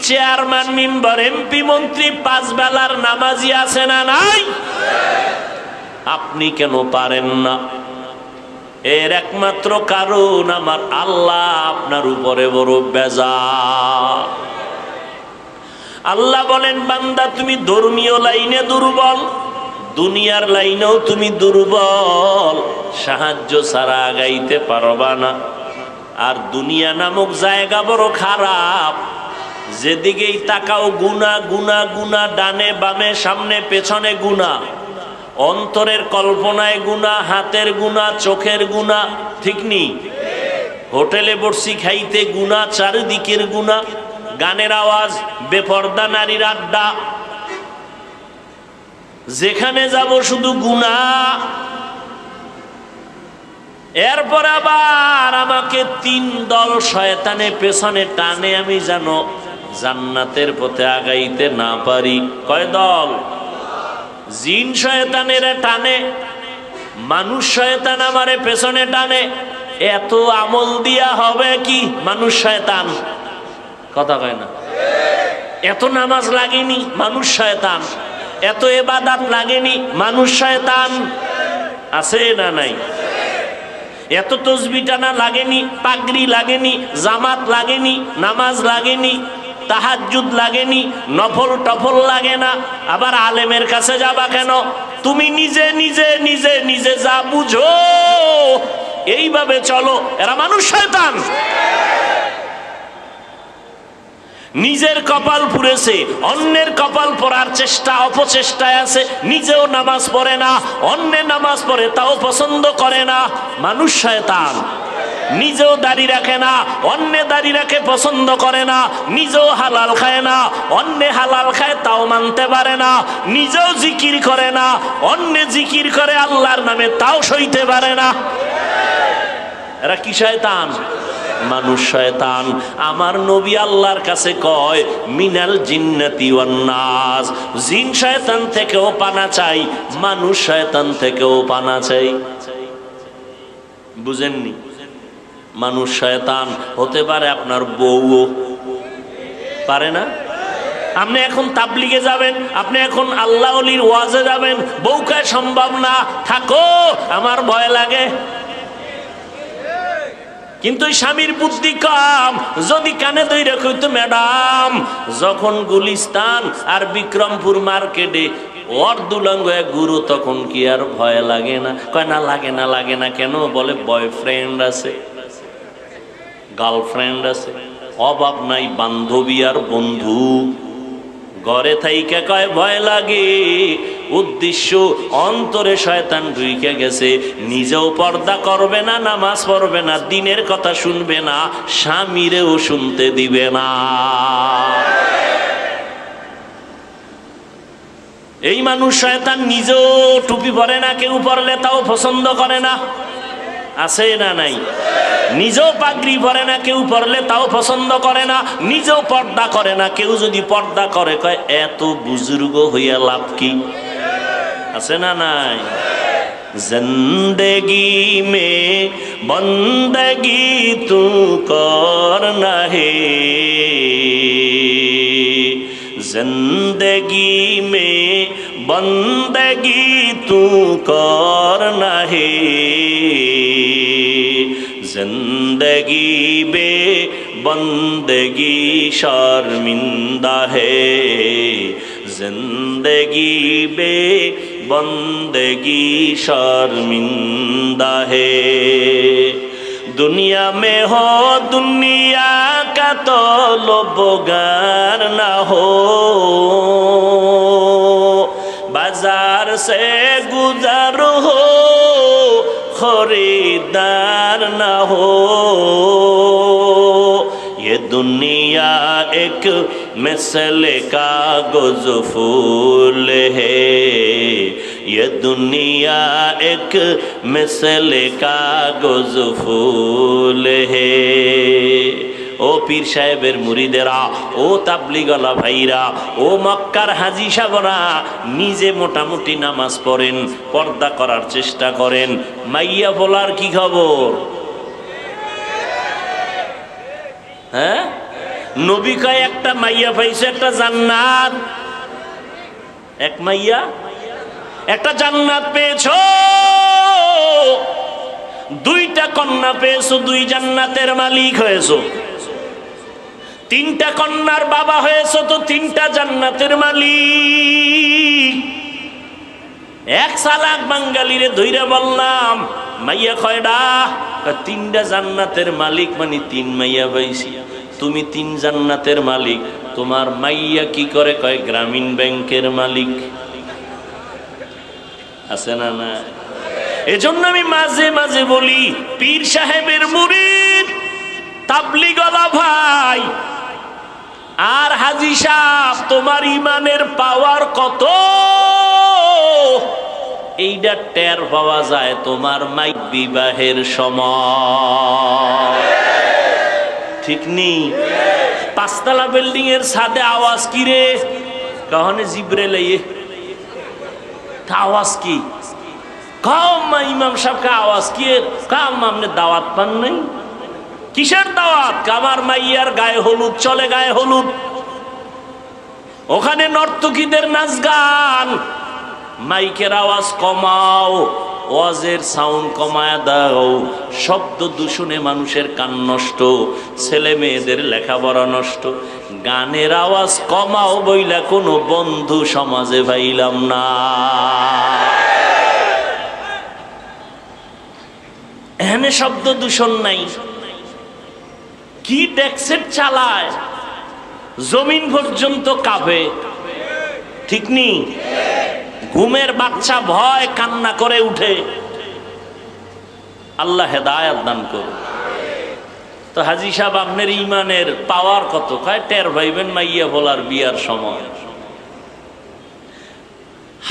চেয়ারম্যান, মেম্বার, এমপি, মন্ত্রী, 5 বেলার নামাজি আছে না নাই? আপনি কেন পারেন না? এর একমাত্র কারণ আমার আল্লাহ আপনার উপরে বড় বেজার। আল্লাহ বলেন, বান্দা তুমি ধর্মীয় লাইনে দুর্বল, দুনিয়ার লাইনেও তুমি দুর্বল, সাহায্য ছাড়া আগাইতে পারবা না। আর দুনিয়া নামক জায়গা বড় খারাপ, যেদিকেই তাকাও গুনাহ গুনাহ গুনাহ, ডানে বামে সামনে পেছনে গুনাহ, অন্তরের কল্পনায় গুনাহ, হাতের গুনাহ, চোখের গুনাহ, ঠিক নি? হোটেলে বসছি খাইতে গুনাহ, চারিদিকের গুনাহ, গানের আওয়াজ, বেপর্দা নারীর আড্ডা, যেখানে যাব শুধু গুনাহ। এরপর আবার আমাকে 3 দল শয়তানে পেছনে টানে, আমি যেন জান্নাতের পথে আগাইতে না পারি। কয় দল? জিন শয়তানেরা টানে, মানুষ শয়তান আমারে পেছনে টানে। এত আমল দিয়া হবে কি? মানুষ শয়তান, কথা কয় না। এত নামাজ লাগেনি, মানুষ শয়তান। এত ইবাদত লাগেনি, মানুষ শয়তান। আছে না নাই? এত তসবিহ টানা লাগেনি, পাগড়ি লাগেনি, জামাত লাগেনি, নামাজ লাগেনি, তাহাজ্জুদ লাগেনি, নফল টফল লাগে না। আবার আলেমের কাছে যাবা কেন? তুমি নিজে নিজে নিজে নিজে যা বুঝো এইভাবে চলো। এরা মানুষ শয়তান। নিজের কপাল পুড়েছে, অন্যের কপাল পড়ার চেষ্টা অপচেষ্টায় আছে। নিজেও নামাজ পড়ে না, অন্যের নামাজ পড়ে তাও পছন্দ করে না, মানুষ শয়তান। নিজেও দাড়ি রাখে না, অন্য দাড়ি রাখে পছন্দ করে না। নিজেও হালাল খায় না, অন্য হালাল খায় তাও মানতে পারে না। নিজেও জিকির করে না, অন্য জিকির করে আল্লাহর নামে তাও সইতে পারে না। এরা কি শয়তান? মানুষ শয়তান। আমার নবী আল্লাহর কাছে কয়, মিনাল জিন্নাতি ওয়ান নাস, জিন শয়তান থেকেও পানা চাই, মানুষ শয়তান থেকেও পানা চাই। বুঝেননি? মানুষ শয়তান হতে পারে আপনার বউও পারে না। আপনি এখন তাবলিগে যাবেন, আপনি এখন আল্লাহ ওলির ওয়াজে যাবেন, বউকে সম্ভব না, থাকো আমার ভয় লাগে। কিন্তু স্বামীর বুদ্ধি কম, যদি কানে ধরে কইতো, ম্যাডাম যখন গুলিস্তান আর বিক্রমপুর মার্কেটে অর্ধুলঙ্গ গুরু, তখন কি আর ভয় লাগে না? কয় না, লাগে না। লাগে না কেন? বলে বয়ফ্রেন্ড আছে, গার্লফ্রেন্ড আছে, অভাব নাই বান্ধবী আর বন্ধু। ঘরে থাইকা কয় ভয় লাগে। উদ্দেশ্য অন্তরে শয়তান ঢুইকে গেছে। নিজেও পর্দা করবে না, নামাজ পড়বে না, দিনের কথা শুনবে না, স্বামীরেও শুনতে দিবে না। এই মানুষ শয়তান। নিজেও টুপি পরে না, কেউ পরলে তাও পছন্দ করে না। আছে না নাই? নিজেও পাগড়ি পরে না, কেউ পরলে তাও পছন্দ করে না। নিজেও পর্দা করে না, কেউ যদি পর্দা করে কয় এত বুজুর্গ হইয়া লাভ কি? আছে না নাই? জিন্দেগি মে বন্দগি তু করনা হে, जिंदगी में बंदगी तू करना है, जिंदगी बे बंदगी शर्मिंदा है, जिंदगी बे बंदगी शर्मिंदा है। दुनिया में हो दुनिया का तो लोबगार ना हो, बाजार से गुजर हो खरीदार ना हो। ये दुनिया एक मिसले कागज फूल है, ये दुनिया एक मिसले कागज फूल है। ও পীর সাহেবের মুরিদেরা, ও তাবলিগওয়ালা ভাইরা, ও মক্কার হাজী সাহেবরা, নিজে মোটামুটি নামাজ পড়েন, পর্দা করার চেষ্টা করেন। মাইয়া বলার কি খবর? হ্যাঁ, নবী কয় একটা মাইয়া পাইছে, একটা জান্নাত। এক মাইয়া একটা জান্নাত পেয়েছো, দুইটা কন্যা পেয়েছো, দুই জান্নাতের মালিক হয়েছো। তিনটা কন্যার বাবা হয়েছো তো তিনটা জান্নাতের মালিক। এক চালাক বাঙালিরে ধইরা বললাম, মাইয়া কয়ডা? তিনটা জান্নাতের মালিক, মানে তিন মাইয়া পাইছি। তুমি তিন জান্নাতের মালিক, তোমার মাইয়া কি করে? কয় গ্রামীণ ব্যাংকের মালিক। আছে না? না। এজন্য আমি মাঝে মাঝে বলি, পীর সাহেবের মুরিদ, তাবলিগওয়ালা ভাই আর হাজী সাহেব, তোমার ইমানের পাওয়ার কত এইটা টের পাওয়া যায় তোমার মাইক বিবাহের সময়। ঠিক নেই? পাঁচতলা বিল্ডিং এর ছাদে আওয়াজ কি রে? কখনো জিব্রাইল আওয়াজ কি? ইমাম সাহেবকে আওয়াজ কি? আপনি দাওয়াত পান নাই? কিসের দাওয়াত? আমার মাইয়ার গায়ে হলুদ চলে, গায়ে হলুদ, ওখানে নর্তকীদের নাচ গান। মাইকের আওয়াজ কমাও, ওয়াজের সাউন্ড কমায় দাও। শব্দ দূষণে মানুষের কান নষ্ট, ছেলে মেয়েদের লেখাপড়া নষ্ট। গানের আওয়াজ কমাও বইলা কোনো বন্ধু সমাজে পাইলাম না। এখানে শব্দ দূষণ নাই। কি ট্যাক্সের চালায়, জমিন পর্যন্ত কাঁপে। ঠিক নেই? ঘুমের বাচ্চা ভয় কান্না করে উঠে। আল্লাহ হেদায়েত দান করুন। তো হাজী সাহেব, আপনার ইমানের পাওয়ার কত? কয় টের ভাইবেন মাইয়া বলার বিয়ার সময়।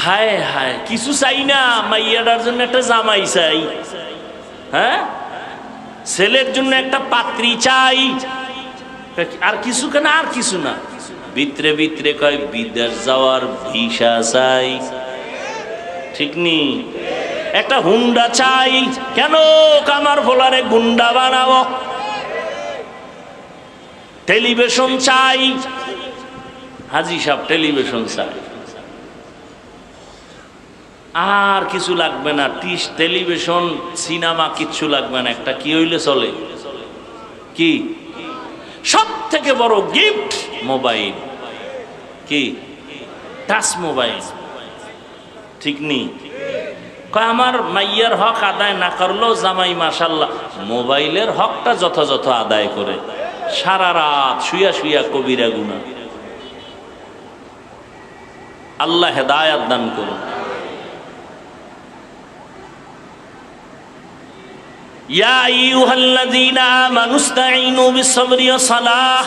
হায় হায়, কিছু চাই না, মাইয়াটার জন্য একটা জামাই চাই। হ্যাঁ, ছেলের জন্য একটা পাত্রী চাই। আর কিছু কেন? আর কিছু না। ভিতরে ভিতরে কয় বিদেশ যাওয়ার ভিসা চাই। ঠিক নি? একটা হুন্ডা চাই। কেন? কামার ফোলারে গুন্ডা বানাবো। টেলিভিশন চাই। হাজী সাহেব টেলিভিশন চাই। আর কিছু লাগবে না, টেলিভিশন সিনেমা কিচ্ছু লাগবে না। একটা কি হইলে চলে? কি? সব থেকে বড় গিফট মোবাইল। কি? Touch mobile. ঠিক নেই? কয় আমার মাইয়ার হক আদায় না করলেও জামাই মাশাল্লাহ মোবাইলের হকটা যথাযথ আদায় করে। সারা রাত শুয়া শুয়া কবিরা গুনাহ। আল্লাহ হেদায়েত দান করুন। ইয়া আইয়ুহাল্লাযীনা আমানুস্তাঈনু বিস-সাবরি ওয়াস-সালাহ।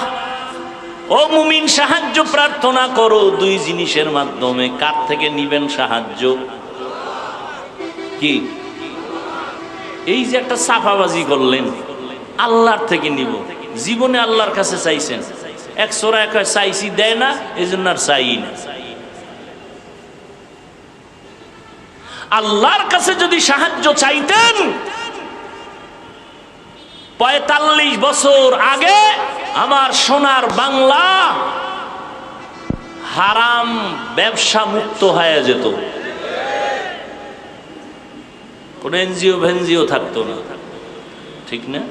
ও মুমিন, সাহায্য প্রার্থনা করো দুই জিনিসের মাধ্যমে। কার থেকে নিবেন সাহায্য? কি? এই যে একটা সাফাবাজি করলেন, আল্লাহর থেকে নিব। জীবনে আল্লাহর কাছে চাইছেন? এক সোরা এক চাইছি, দেয় না, এই জন্য আর চাই না। আল্লাহর কাছে যদি সাহায্য চাইতেন ৪৫ বছর আগে আমার সোনার বাংলা হারাম ব্যবসা মুক্ত হয়ে যেত। কোন এনজিও ভেনজিও থাকতো না। ঠিক না?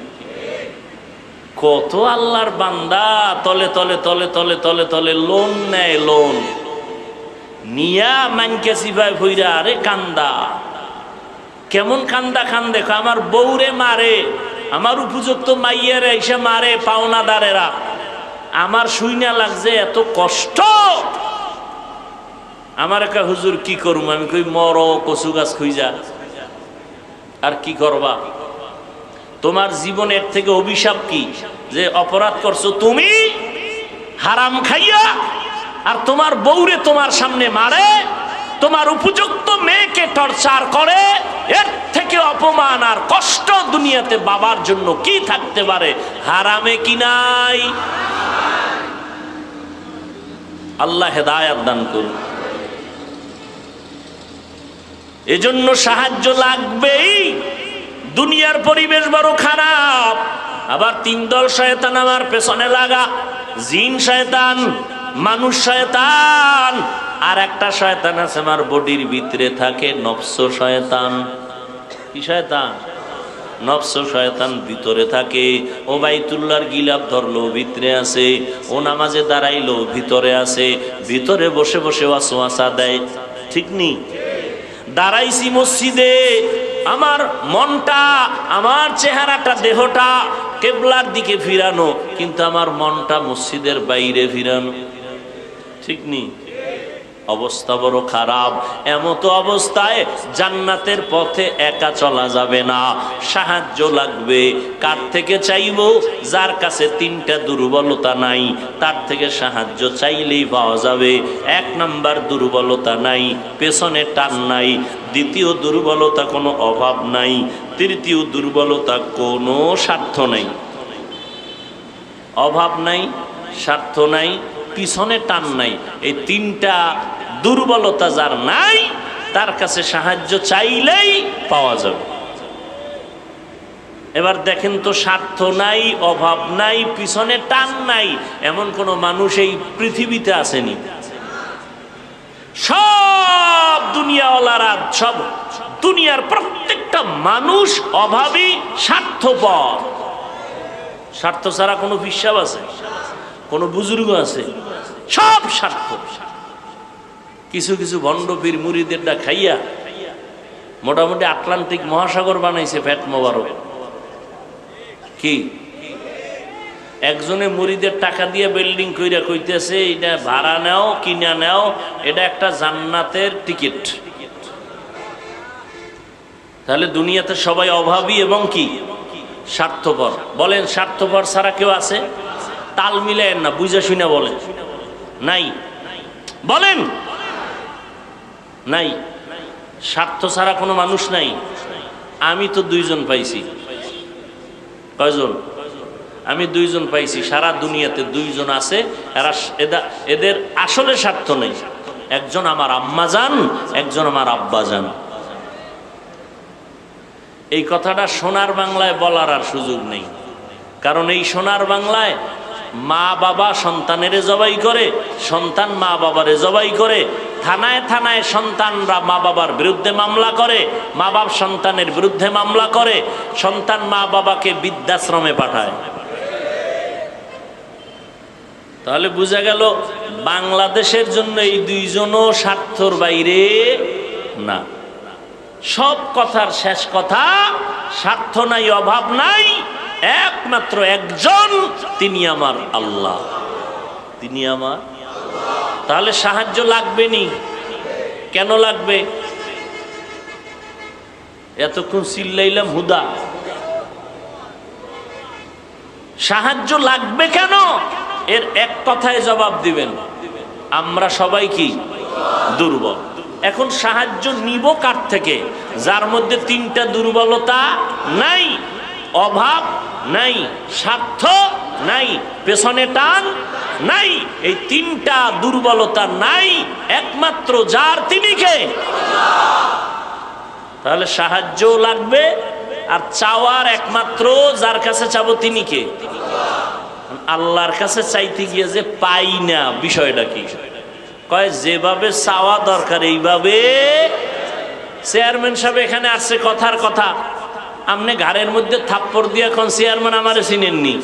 কত আল্লাহর বান্দা তলে তলে তলে তলে তলে তলে লোন নেয়, লোন নিয়া মানকে সিপাই ভইরা আরে কান্দা। কেমন কান্দা কান্দে? আমার বউরে মারে, আমার উপযুক্ত মাইয়ারে এসে মারে পাওনাদারেরা। আমার শুইনা লাগছে এত কষ্ট। আমার একটা হুজুর কি করুম? আমি কই মর, কচু গাছ খুঁজা। আর কি করবা? তোমার জীবনের থেকে অভিশাপ কি? যে অপরাধ করছো তুমি হারাম খাইয়া, আর তোমার বউরে তোমার সামনে মারে, তোমার উপযুক্ত মেয়েকে টর্চার করে, এর থেকে অপমান আর কষ্ট দুনিয়াতে বাবার জন্য কি থাকতে পারে? হারামে কি নাই? আল্লাহ হেদায়েত দান করুন। এজন্য সাহায্য লাগবেই। দুনিয়ার পরিবেশ বড় খারাপ, আবার তিন দল শয়তান আমার পেছনে লাগা, জিন শয়তান, মানুষ শয়তান, আর একটা শয়তান আছে আমার বডির ভিতরে থাকে, নফস শয়তান। কি শয়তান? নফস শয়তান ভিতরে থাকে। ও বাইতুল্লাহর গিলাফ ধরলো, ভিতরে আছে। ও নামাজে দাঁড়াইলো, ভিতরে আছে। ভিতরে বসে বসে ওয়াসওয়াসা দেয়। ঠিক নি? দাঁড়াইছি মসজিদে, আমার মনটা, আমার চেহারাটা, দেহটা কেবলার দিকে ফিরানো, কিন্তু আমার মনটা মসজিদের বাইরে ফিরানো। ঠিক নি? অবস্থা বড় খারাপ। এমতো অবস্থায় জান্নাতের পথে একা চলা যাবে না, সাহায্য লাগবে। কার থেকে চাইবো? যার কাছে তিনটা দুর্বলতা নাই, তার থেকে সাহায্য চাইলেই পাওয়া যাবে। এক নাম্বার দুর্বলতা নাই, পেছনে টান নাই। দ্বিতীয় দুর্বলতা কোনো অভাব নাই। তৃতীয় দুর্বলতা কোনো স্বার্থ নাই। অভাব নাই, স্বার্থ নাই, পিছনে টান নাই। এই তিনটা দুর্বলতা যার নাই, তার কাছে সাহায্য চাইলেই পাওয়া যাবে। এবার দেখেন তো, স্বার্থ নাই, অভাব নাই, পিছনে টান নাই, এমন কোন মানুষ এই পৃথিবীতে আসেনি। সব দুনিয়াওয়ালারা, সব দুনিয়ার প্রত্যেকটা মানুষ অভাবী, স্বার্থপর। স্বার্থ ছাড়া কোনো বিশ্বাস আছে? কোন বুজুর্গ আছে? সব স্বার্থ। কিছু কিছু ভণ্ড পীর মুরিদেরটা খাইয়া মোটামুটি আটলান্টিক মহাসাগর বানাইছে ফ্যাট মোবারক। কি একজনে মুরিদের টাকা দিয়ে বিল্ডিং কইরা কইতেছে, এটা ভাড়া নাও, কিনা নাও, এটা একটা জান্নাতের টিকিট। তাহলে দুনিয়াতে সবাই অভাবী এবং কি স্বার্থপর। বলেন, স্বার্থপর ছাড়া কেউ আছে? তাল মিলেন না, বুঝা শুনে বলেন। নাই? বলেন নাই। স্বার্থ ছাড়া কোনো মানুষ নাই। আমি তো দুইজন পাইছি। কয়জন? আমি দুইজন পাইছি। সারা দুনিয়াতে দুইজন আছে, এদের আসলে স্বার্থ নেই। একজন আমার আম্মা জান, একজন আমার আব্বা জান। এই কথাটা সোনার বাংলায় বলার আর সুযোগ নেই, কারণ এই সোনার বাংলায় মা বাবা সন্তানের জবাই করে, সন্তান মা বাবারে জবাই করে, থানায় থানায় সন্তানরা মা বাবার বিরুদ্ধে মামলা করে, মা বাপ সন্তানের বিরুদ্ধে মামলা করে, সন্তান মা বাবাকে বৃদ্ধাশ্রমে পাঠায়। তাহলে বোঝা গেল বাংলাদেশের জন্য এই দুইজনও স্বার্থর বাইরে না। সব কথার শেষ কথা, স্বার্থ নাই, অভাব নাই, একমাত্র একজন, তিনি আমার আল্লাহ, তিনি আমার। তাহলে সাহায্য লাগবে নি? কেন লাগবে? এতক্ষণ চিল্লাইলাম হুদা। সাহায্য লাগবে কেন? এর এক কথায় জবাব দিবেন, আমরা সবাই কি দুর্বল। এখন সাহায্য নিব কার থেকে? যার মধ্যে তিনটা দুর্বলতা নাই, অভাব নাই, স্বার্থ নাই, পেছনে টান নাই। এই তিনটা দুর্বলতা নাই, একমাত্র যার, তিনি কে? তাহলে সাহায্য লাগবে, আর চাওয়ার একমাত্র যার কাছে চাবো তিনি কে? আল্লাহর কাছে চাইতে গিয়ে যে পাই না, বিষয়টা কি? কয় যেভাবে চাওয়া দরকার এইভাবে। চেয়ারম্যান সাহেব এখানে আসছে, কথার কথা, আপনি ঘাড়ের মধ্যে থাপ্পড় দিয়ে এখন চেয়ারম্যান আমারে চিনেননি।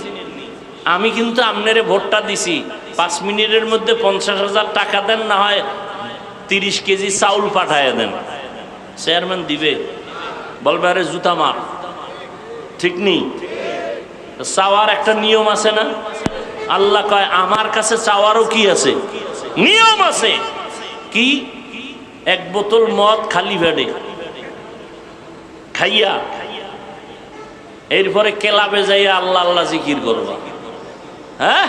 আমি কিন্তু আপনারে ভোটটা দিছি, 5 মিনিটের মধ্যে 50,000 টাকা দেন, না হয় 30 কেজি চাউল পাঠায় দেন। চেয়ারম্যান দিবে? বলবে আরে জুতা মার। ঠিক নেই? চাওয়ার একটা নিয়ম আছে না? আল্লাহ কয় আমার কাছে চাওয়ারও কি আছে? নিয়ম আছে। কি? এক বোতল মদ খালি পেটে খাইয়া এরপরে ক্লাবে যাইয়া আল্লাহ আল্লাহ জিকির করবা। হ্যাঁ,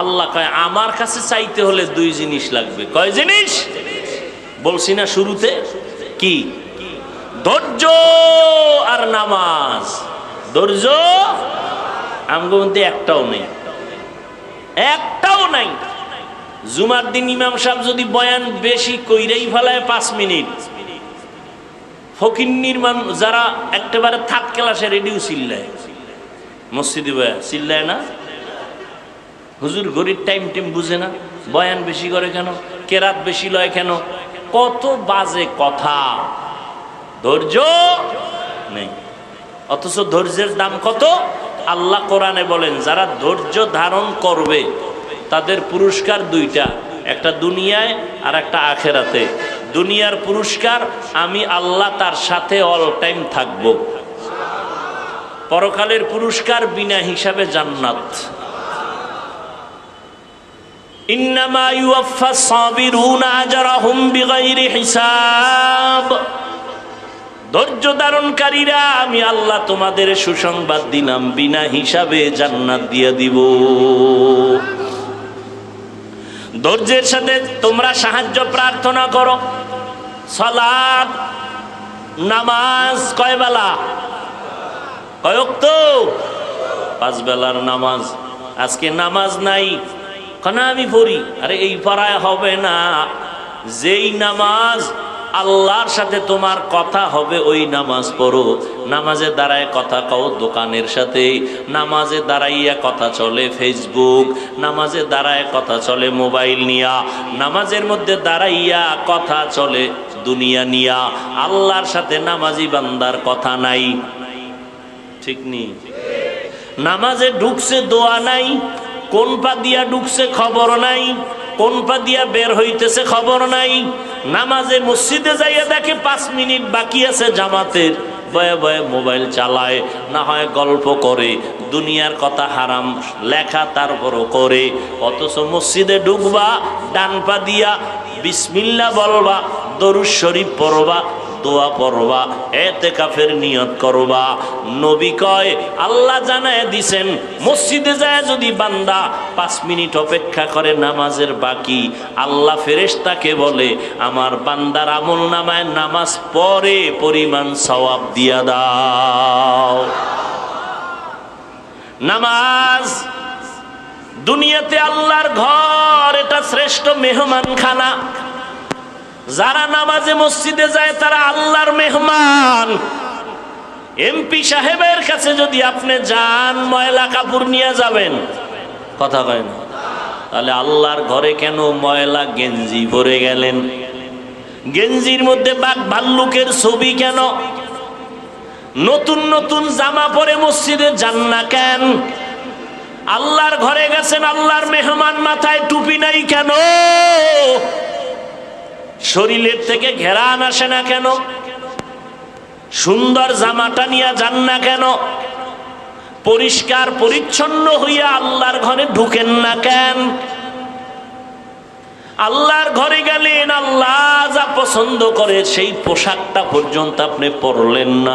আল্লাহ কয় আমার কাছে চাইতে হলে 2 জিনিস লাগবে। কয় জিনিস? বলছি না শুরুতে, কি? ধৈর্য আর নামাজ। ধৈর্য আমগো মধ্যে একটাও নেই, একটাও নাই। জুমার দিন ইমাম সাহেব যদি বয়ান বেশি কইরাই ফেলায় 5 মিনিট, ফকিন্নির যারা একেবারে থার্ড ক্লাসে রেডিও চিল্লায়, মসজিদে বয়া চিল্লায় না, হুজুর ঘড়ির টাইম বুঝে না, বয়ান বেশি করে কেন, কেরাত বেশি লয় কেন, কত বাজে কথা। ধৈর্য নেই, অথচ ধৈর্যের দাম কত? আল্লাহ কোরআনে বলেন যারা ধৈর্য ধারণ করবে তাদের পুরস্কার 2টা, একটা দুনিয়ায় আর একটা আখেরাতে। দুনিয়ার পুরস্কার আমি আল্লাহ তার সাথে অল টাইম থাকব, পরকালের পুরস্কার বিনা হিসাবে জান্নাত। ইন্নামা ইউওয়াফাস সাবিরুনা আজরাহুম বিগাইরি হিসাব। ধৈর্য ধারণকারীরা আমি আল্লাহ তোমাদের সুসংবাদ দিলাম বিনা হিসাবে জান্নাত দিয়ে দিব। ধৈর্যের সাথে তোমরা সাহায্য প্রার্থনা করো। সালাত নামাজ কয় বেলা? কয় ওয়াক্ত? 5 বেলার নামাজ। আজকে নামাজ নাই, কেন আমি পড়ি। আরে এই পড়ায় হবে না, যেই নামাজ আল্লাহর সাথে তোমার কথা হবে ওই নামাজ পড়ো। নামাজে দাঁড়ায় কথা কও দোকানের সাথে, নামাজে দাঁড়াইয়া কথা চলে ফেসবুক, নামাজে দাঁড়ায় কথা চলে মোবাইল নিয়া, নামাজের মধ্যে দাঁড়াইয়া কথা চলে দুনিয়া নিয়া। আল্লাহর সাথে নামাজি বান্দার কথা নাই, ঠিক নেই। নামাজে ঢুকছে দোয়া নাই, কোন পা দিয়া ঢুকছে খবর নাই, কোন পা দিয়া বের হইতেছে খবর নাই। নামাজে মসজিদে যাইয়া দেখে 5 মিনিট বাকি আছে জামাতের, বয়ে বয়ে মোবাইল চালায়, না হয় গল্প করে, দুনিয়ার কথা হারাম লেখা তারপরও করে। অথচ মসজিদে ঢুকবা, ডান পা দিয়া বিসমিল্লাহ বলবা, দরুদ শরীফ পড়বা, দোয়া পড়বা, ইতিকাফের নিয়ত করবা। নবী কয় আল্লাহ জানায় দিছেন মসজিদে যায় যদি বান্দা 5 মিনিট অপেক্ষা করে নামাজের বাকি, আল্লাহ ফেরেশতাকে বলে আমার বান্দার আমলনামায় নামাজ পড়ে পরিমাণ সওয়াব দিয়া দাও। নামাজ দুনিয়াতে আল্লাহর ঘর, এটা শ্রেষ্ঠ মেহমানখানা। যারা নামাজে মসজিদে যায় তারা আল্লাহর মেহমান। এমপি সাহেবের কাছে যদি আপনি যান ময়লা কাপড় নিয়ে যাবেন, কথা কয় না, তাহলে আল্লাহর ঘরে কেন ময়লা গেঞ্জি পরে গেলেন? গেঞ্জির মধ্যে বাঘ ভাল্লুকের ছবি কেন? নতুন নতুন জামা পরে মসজিদে যান না কেন? আল্লাহর ঘরে গেছেন, আল্লাহর মেহমান, মাথায় টুপি নাই কেন? শরীরের থেকে ঘেরান আসে না কেন? সুন্দর জামাটা নিয়ে যান না কেন? পরিষ্কার পরিচ্ছন্ন হইয়া আল্লাহর ঘরে ঢুকেন না কেন? আল্লাহর ঘরে গেলেন, আল্লাহ যা পছন্দ করে সেই পোশাকটা পর্যন্ত আপনি পরলেন না।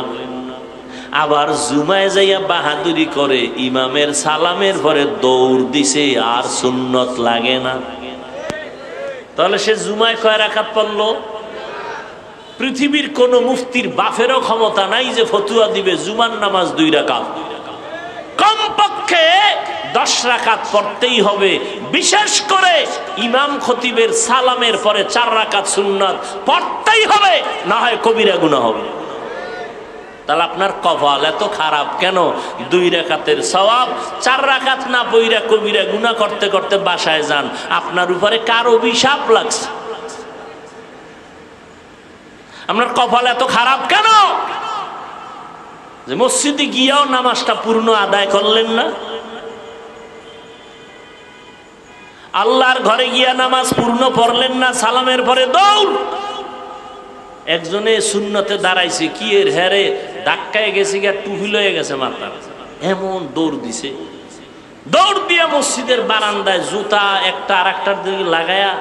আবার জুমায় যাইয়া বাহাদুরি করে ইমামের সালামের পরে দৌড় দিছে, আর সুন্নত লাগে না। তাহলে সে জুমায় কয় রাকাত পড়লো? পৃথিবীর কোন মুফতির বাফেরও ক্ষমতা নাই যে ফতুয়া দিবে জুমার নামাজ 2 রাকাত, কমপক্ষে 10 রাকাত পড়তেই হবে। বিশেষ করে ইমাম খতিবের সালামের পরে 4 রাকাত সুন্নাত পড়তেই হবে, না হয় কবিরা গুনাহ হবে। তাহলে আপনার কপাল এত খারাপ কেন? 2 রাকাতের সওয়াব 4 রাকাত না পইরা কবিরা গুনাহ করতে করতে বাসায় যান। আপনার উপরে কার অভিশাপ লাগছে? আপনার কপাল এত খারাপ কেন যে মসজিদে গিয়াও নামাজটা পূর্ণ আদায় করলেন না? আল্লাহর ঘরে গিয়া নামাজ পূর্ণ পড়লেন না, সালামের পরে দৌড়। একজনে সুন্নতে দাঁড়াইছে, কি এর হ্যারে ধাক্কায় গেছে গিয়া টুপি লয়ে গেছে মাথার, এমন দৌড় দিছে। দৌড় দিয়া মসজিদের বারান্দায় জুতা একটা আর একটার দিকে লাগায়া,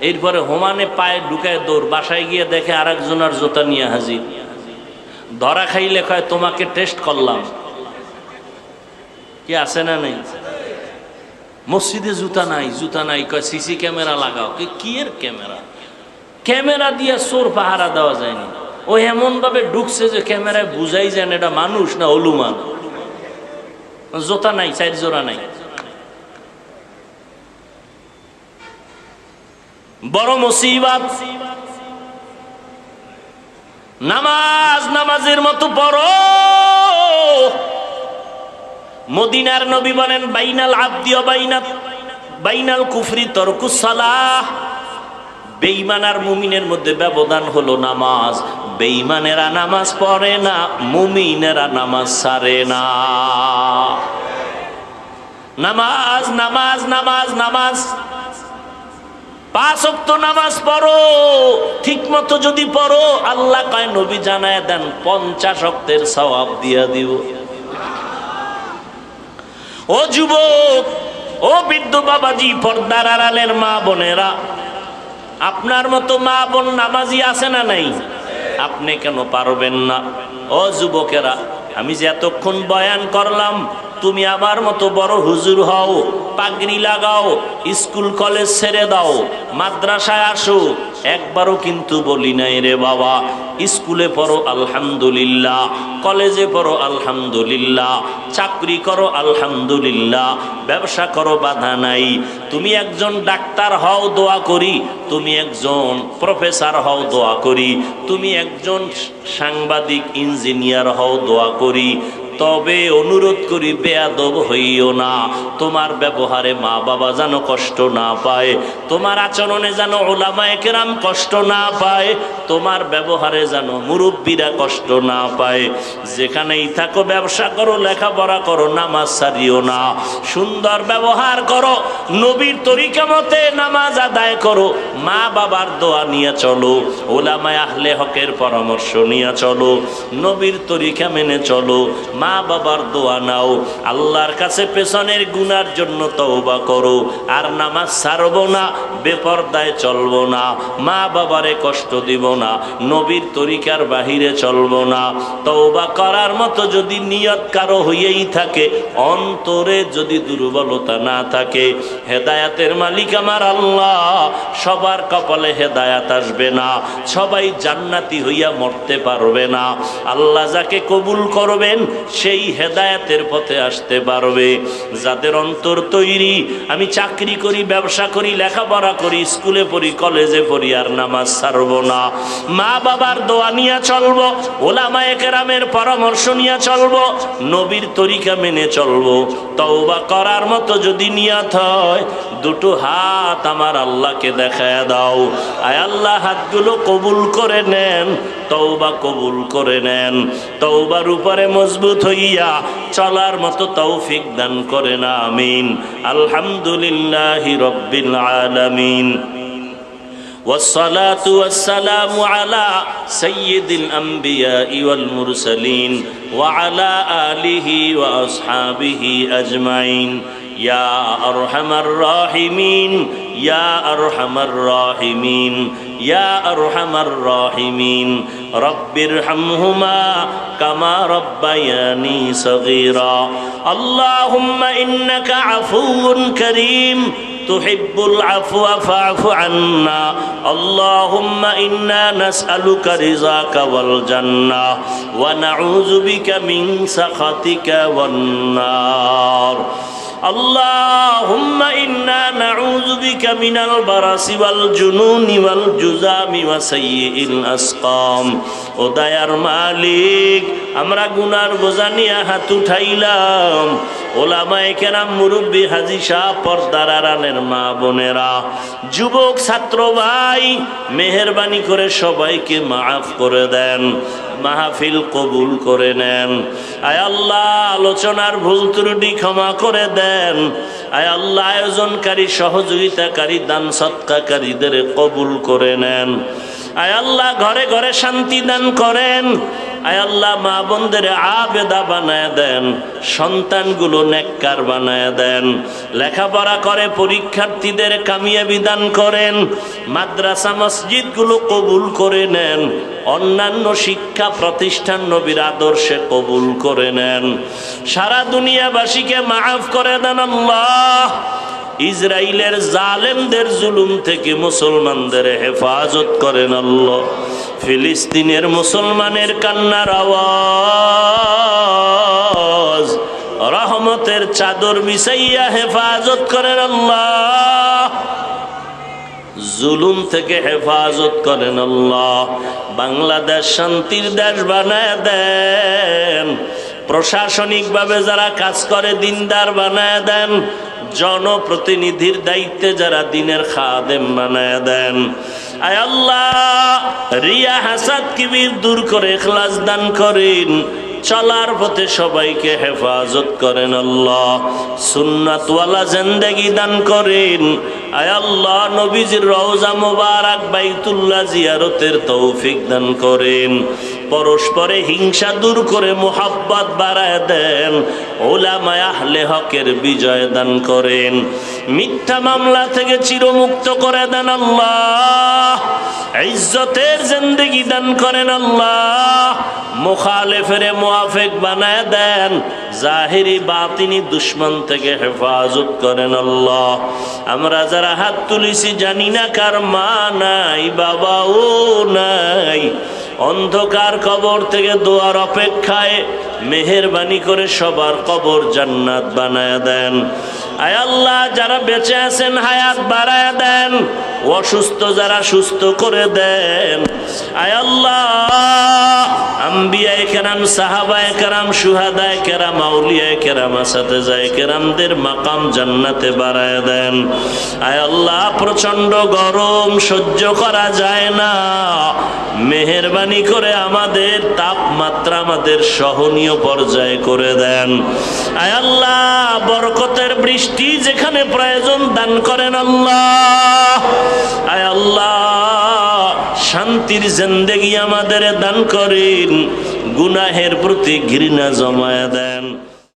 এরপরে হোমানে পায়ে ঢুকায় দৌড়। বাসায় গিয়ে দেখে আরেকজনের জুতা নিয়ে হাজির। ধরা খাইলে কয় তোমাকে টেস্ট করলাম, কি আছে না নেই? মসজিদে জুতা নাই, জুতা নাই, কয় সিসি ক্যামেরা লাগাও। কি এর ক্যামেরা? ক্যামেরা দিয়ে চোর পাহারা দেওয়া যায়নি, ও এমন ভাবে ঢুকছে যে ক্যামেরায় বুঝাই যায় না এটা মানুষ না হলুমান। জোতা নাই, 4 জোড়া নাই। বড় মুসিবত। নামাজ নামাজের মতো পড়ো। মদিনার নবী বলেন বাইনাল আবদি ওয়া বাইনাল কুফরি তারকুস সালাহ। বেঈমান আর মুমিনের মধ্যে ব্যবধান হলো নামাজ। বেঈমানেরা নামাজ পড়ে না, মুমিনেরা নামাজ ছাড়ে না। নামাজ নামাজ নামাজ নামাজ, 5 ওয়াক্ত নামাজ পড়ো। ঠিক মতো যদি পড়ো, আল্লাহ কয়, নবী জানায় দেন 50 ওয়াক্তের সওয়াব দিয়া দিব। ও যুবক, ও বৃদ্ধ বাবাজি, পর্দার আড়ালের মা বোনেরা, আপনার মতো মা বোন নামাজি আছে না নাই? আপনি কেন পারবেন না? ও যুবকেরা, আমি যে এতক্ষণ বয়ান করলাম, তুমি আমার মতো বড় হুজুর হও, পাগড়ি লাগাও, স্কুল কলেজ ছেড়ে দাও, মাদ্রাসায় আসো, একবারও কিন্তু বলি নাই রে বাবা স্কুলে পড়ো আলহামদুলিল্লাহ, কলেজে পড়ো আলহামদুলিল্লাহ, চাকরি করো আলহামদুলিল্লাহ, ব্যবসা করো, বাধা নাই। তুমি একজন ডাক্তার হও, দোয়া করি। তুমি একজন প্রফেসর হও, দোয়া করি। তুমি একজন সাংবাদিক ইঞ্জিনিয়ার হও, দোয়া করি। তবে অনুরোধ করি, বেয়াদব হইও না। তোমার ব্যবহারে মা বাবা যেন কষ্ট না পায়, তোমার আচরণে যেন উলামায়ে কেরাম কষ্ট না পায়, তোমার ব্যবহারে যেন মুরব্বীরা কষ্ট না পায়। যেখানেই থাকো ব্যবসা করো, লেখাপড়া করো, নামাজ ছাড়িও না। সুন্দর ব্যবহার করো, নবীর তরিকা মতে নামাজ আদায় করো, মা বাবার দোয়া নিয়ে চলো, উলামায়ে আহলে হকের পরামর্শ নিয়ে চলো, নবীর তরিকা মেনে চলো, মা বাবার দোয়া নাও। আল্লাহর কাছে পেছনের গুনার জন্য তওবা করো। আর নামাজ ছাড়বো না, বেপরদায় চলবো না, মা বাবারে কষ্ট দিব না, নবীর তরিকার বাহিরে চলবো না। তওবা করার মতো যদি নিয়ত কারো হইয়াই থাকে, অন্তরে যদি দুর্বলতা না থাকে, হেদায়াতের মালিক আমার আল্লাহ, সবার কপালে হেদায়াত আসবে না, সবাই জান্নাতি হইয়া মরতে পারবে না। আল্লাহ যাকে কবুল করবেন সেই হেদায়েতের পথে আসতে পারবে। যাদের অন্তর তৈরি, আমি চাকরি করি, ব্যবসা করি, লেখাপড়া করি, স্কুলে পড়ি, কলেজে পড়ি, আর নামাজ ছাড়বো না, মা বাবার দোয়া নিয়ে চলবো, উলামায়ে কেরামের পরামর্শ নিয়ে চলবো, নবীর তরিকা মেনে চলবো। তওবা করার মতো যদি নিয়ত হয়, দুটো হাত আমার আল্লাহকে দেখায় দাও। আয় আল্লাহ, হাতগুলো কবুল করে নেন, তওবা কবুল করে নেন। তওবার উপরে মজবুত হইয়া চলার মতো তৌফিক দান করেন, আমিন। আলহামদুলিল্লাহি রাব্বিল আলামিন। والصلاة والسلام على سيد الأنبياء والمرسلين وعلى آله وأصحابه أجمعين يا أرحم الراحمين يا أرحم الراحمين يا أرحم الراحمين رب ارحمهما كما ربياني صغيرا اللهم إنك عفو كريم تحب العفو فاعف عنا اللهم إنا نسألك رضاك والجنة ونعوذ بك من سخطك والنار اللهم إنا نعوذ بك من البرص والجنون والجذام وسيء الأسقام ও দয়ার মালিক, আমরা গুনার বোঝা নিয়ে হাত উঠাইলাম। ওলামায়ে কেরাম, মুরব্বী, হাজী সাহ, পর্দার আড়ালের মা বোনেরা, যুবক ছাত্র ভাই, মেহেরবানি করে সবাইকে মাফ করে দেন, মাহফিল কবুল করে নেন। আয় আল্লাহ, আলোচনার ভুল ত্রুটি ক্ষমা করে দেন। আয় আল্লাহ, আয়োজনকারী, সহযোগিতাকারী, দান সৎকারীদের কবুল করে নেন। আয় আল্লাহ, ঘরে ঘরে শান্তি দান করেন। আয় আল্লাহ, মা বোনদের আবেদা বানায় দেন, সন্তানগুলো নেককার বানায় দেন, লেখাপড়া করে পরীক্ষার্থীদের কামিয়াবি দান করেন, মাদ্রাসা মসজিদগুলো কবুল করে নেন, অন্যান্য শিক্ষা প্রতিষ্ঠান নবীর আদর্শে কবুল করে নেন। সারা দুনিয়াবাসীকে মাফ করে দেন আল্লাহ। ইসরাইলের জালেমদের জুলুম থেকে মুসলমানদের হেফাজত করেন আল্লাহ। ফিলিস্তিনের মুসলমানের কান্নার আওয়াজ রহমতের চাদর বিছাইয়া হেফাজত করেন আল্লাহ। জুলুম থেকে হেফাজত করেন আল্লাহ। বাংলাদেশ শান্তির দেশ বানায় দেন। প্রশাসনিকভাবে যারা কাজ করে দিনদার বানায় দেন। জনপ্রতিনিধির দায়িত্বে যারা দিনের খাদেম বানায় দেন। আয় আল্লাহ, রিয়া হাসাদ কিবির দূর করে ইখলাস দান করেন। চলার পথে সবাইকে হেফাজত করেন আল্লাহ। সুন্নাতওয়ালা জিন্দেগি দান করেন। আয় আল্লাহ, নবীজির রওজা মুবারক বাইতুল্লাহ জিয়ারতের তৌফিক দান করেন। পরস্পরে হিংসা দূর করে মুহাব্বত বাড়ায় দেন। উলামায়ে আহলে হকের বিজয় দান করেন। মিথ্যা মামলা থেকে চিরমুক্ত করে দেন আল্লাহ। ইজ্জতের জিন্দেগি দান করেন আল্লাহ। মুখালেফের মুআফিক বানায় দেন। জাহিরি বাতিনি দুশমন থেকে হেফাজত করেন আল্লাহ। আমরা যারা হাত তুলেছি জানি না কার মা নাই, বাবাও নাই। অন্ধকার কবর থেকে দোয়ার অপেক্ষায় মেহেরবানি করে সবার কবর জান্নাত বানায় দেন। আয় আল্লাহ, যারা বেঁচে আছেন হায়াত বাড়ায় দেন। অসুস্থ যারা সুস্থ করে দেন। আয় আল্লাহ, আম্বিয়ায়ে কেরাম, সাহাবায়ে কেরাম, শুহাদায়ে কেরাম, আউলিয়ায়ে কেরাম, আসাতেজায়ে কেরামদের মাকাম জান্নাতে বাড়ায় দেন। আয় আল্লাহ, প্রচন্ড গরম সহ্য করা যায় না। মেহেরবানি করে আমাদের তাপমাত্রা আমাদের সহনীয় পর্যায়ে করে দেন। আয় আল্লাহ, বরকতের বৃষ্টি যেখানে প্রয়োজন দান করেন আল্লাহ। আয় আল্লাহ, শান্তির জিন্দেগি আমাদের দান করেন। গুনাহের প্রতি ঘৃণা জমায়া দেন।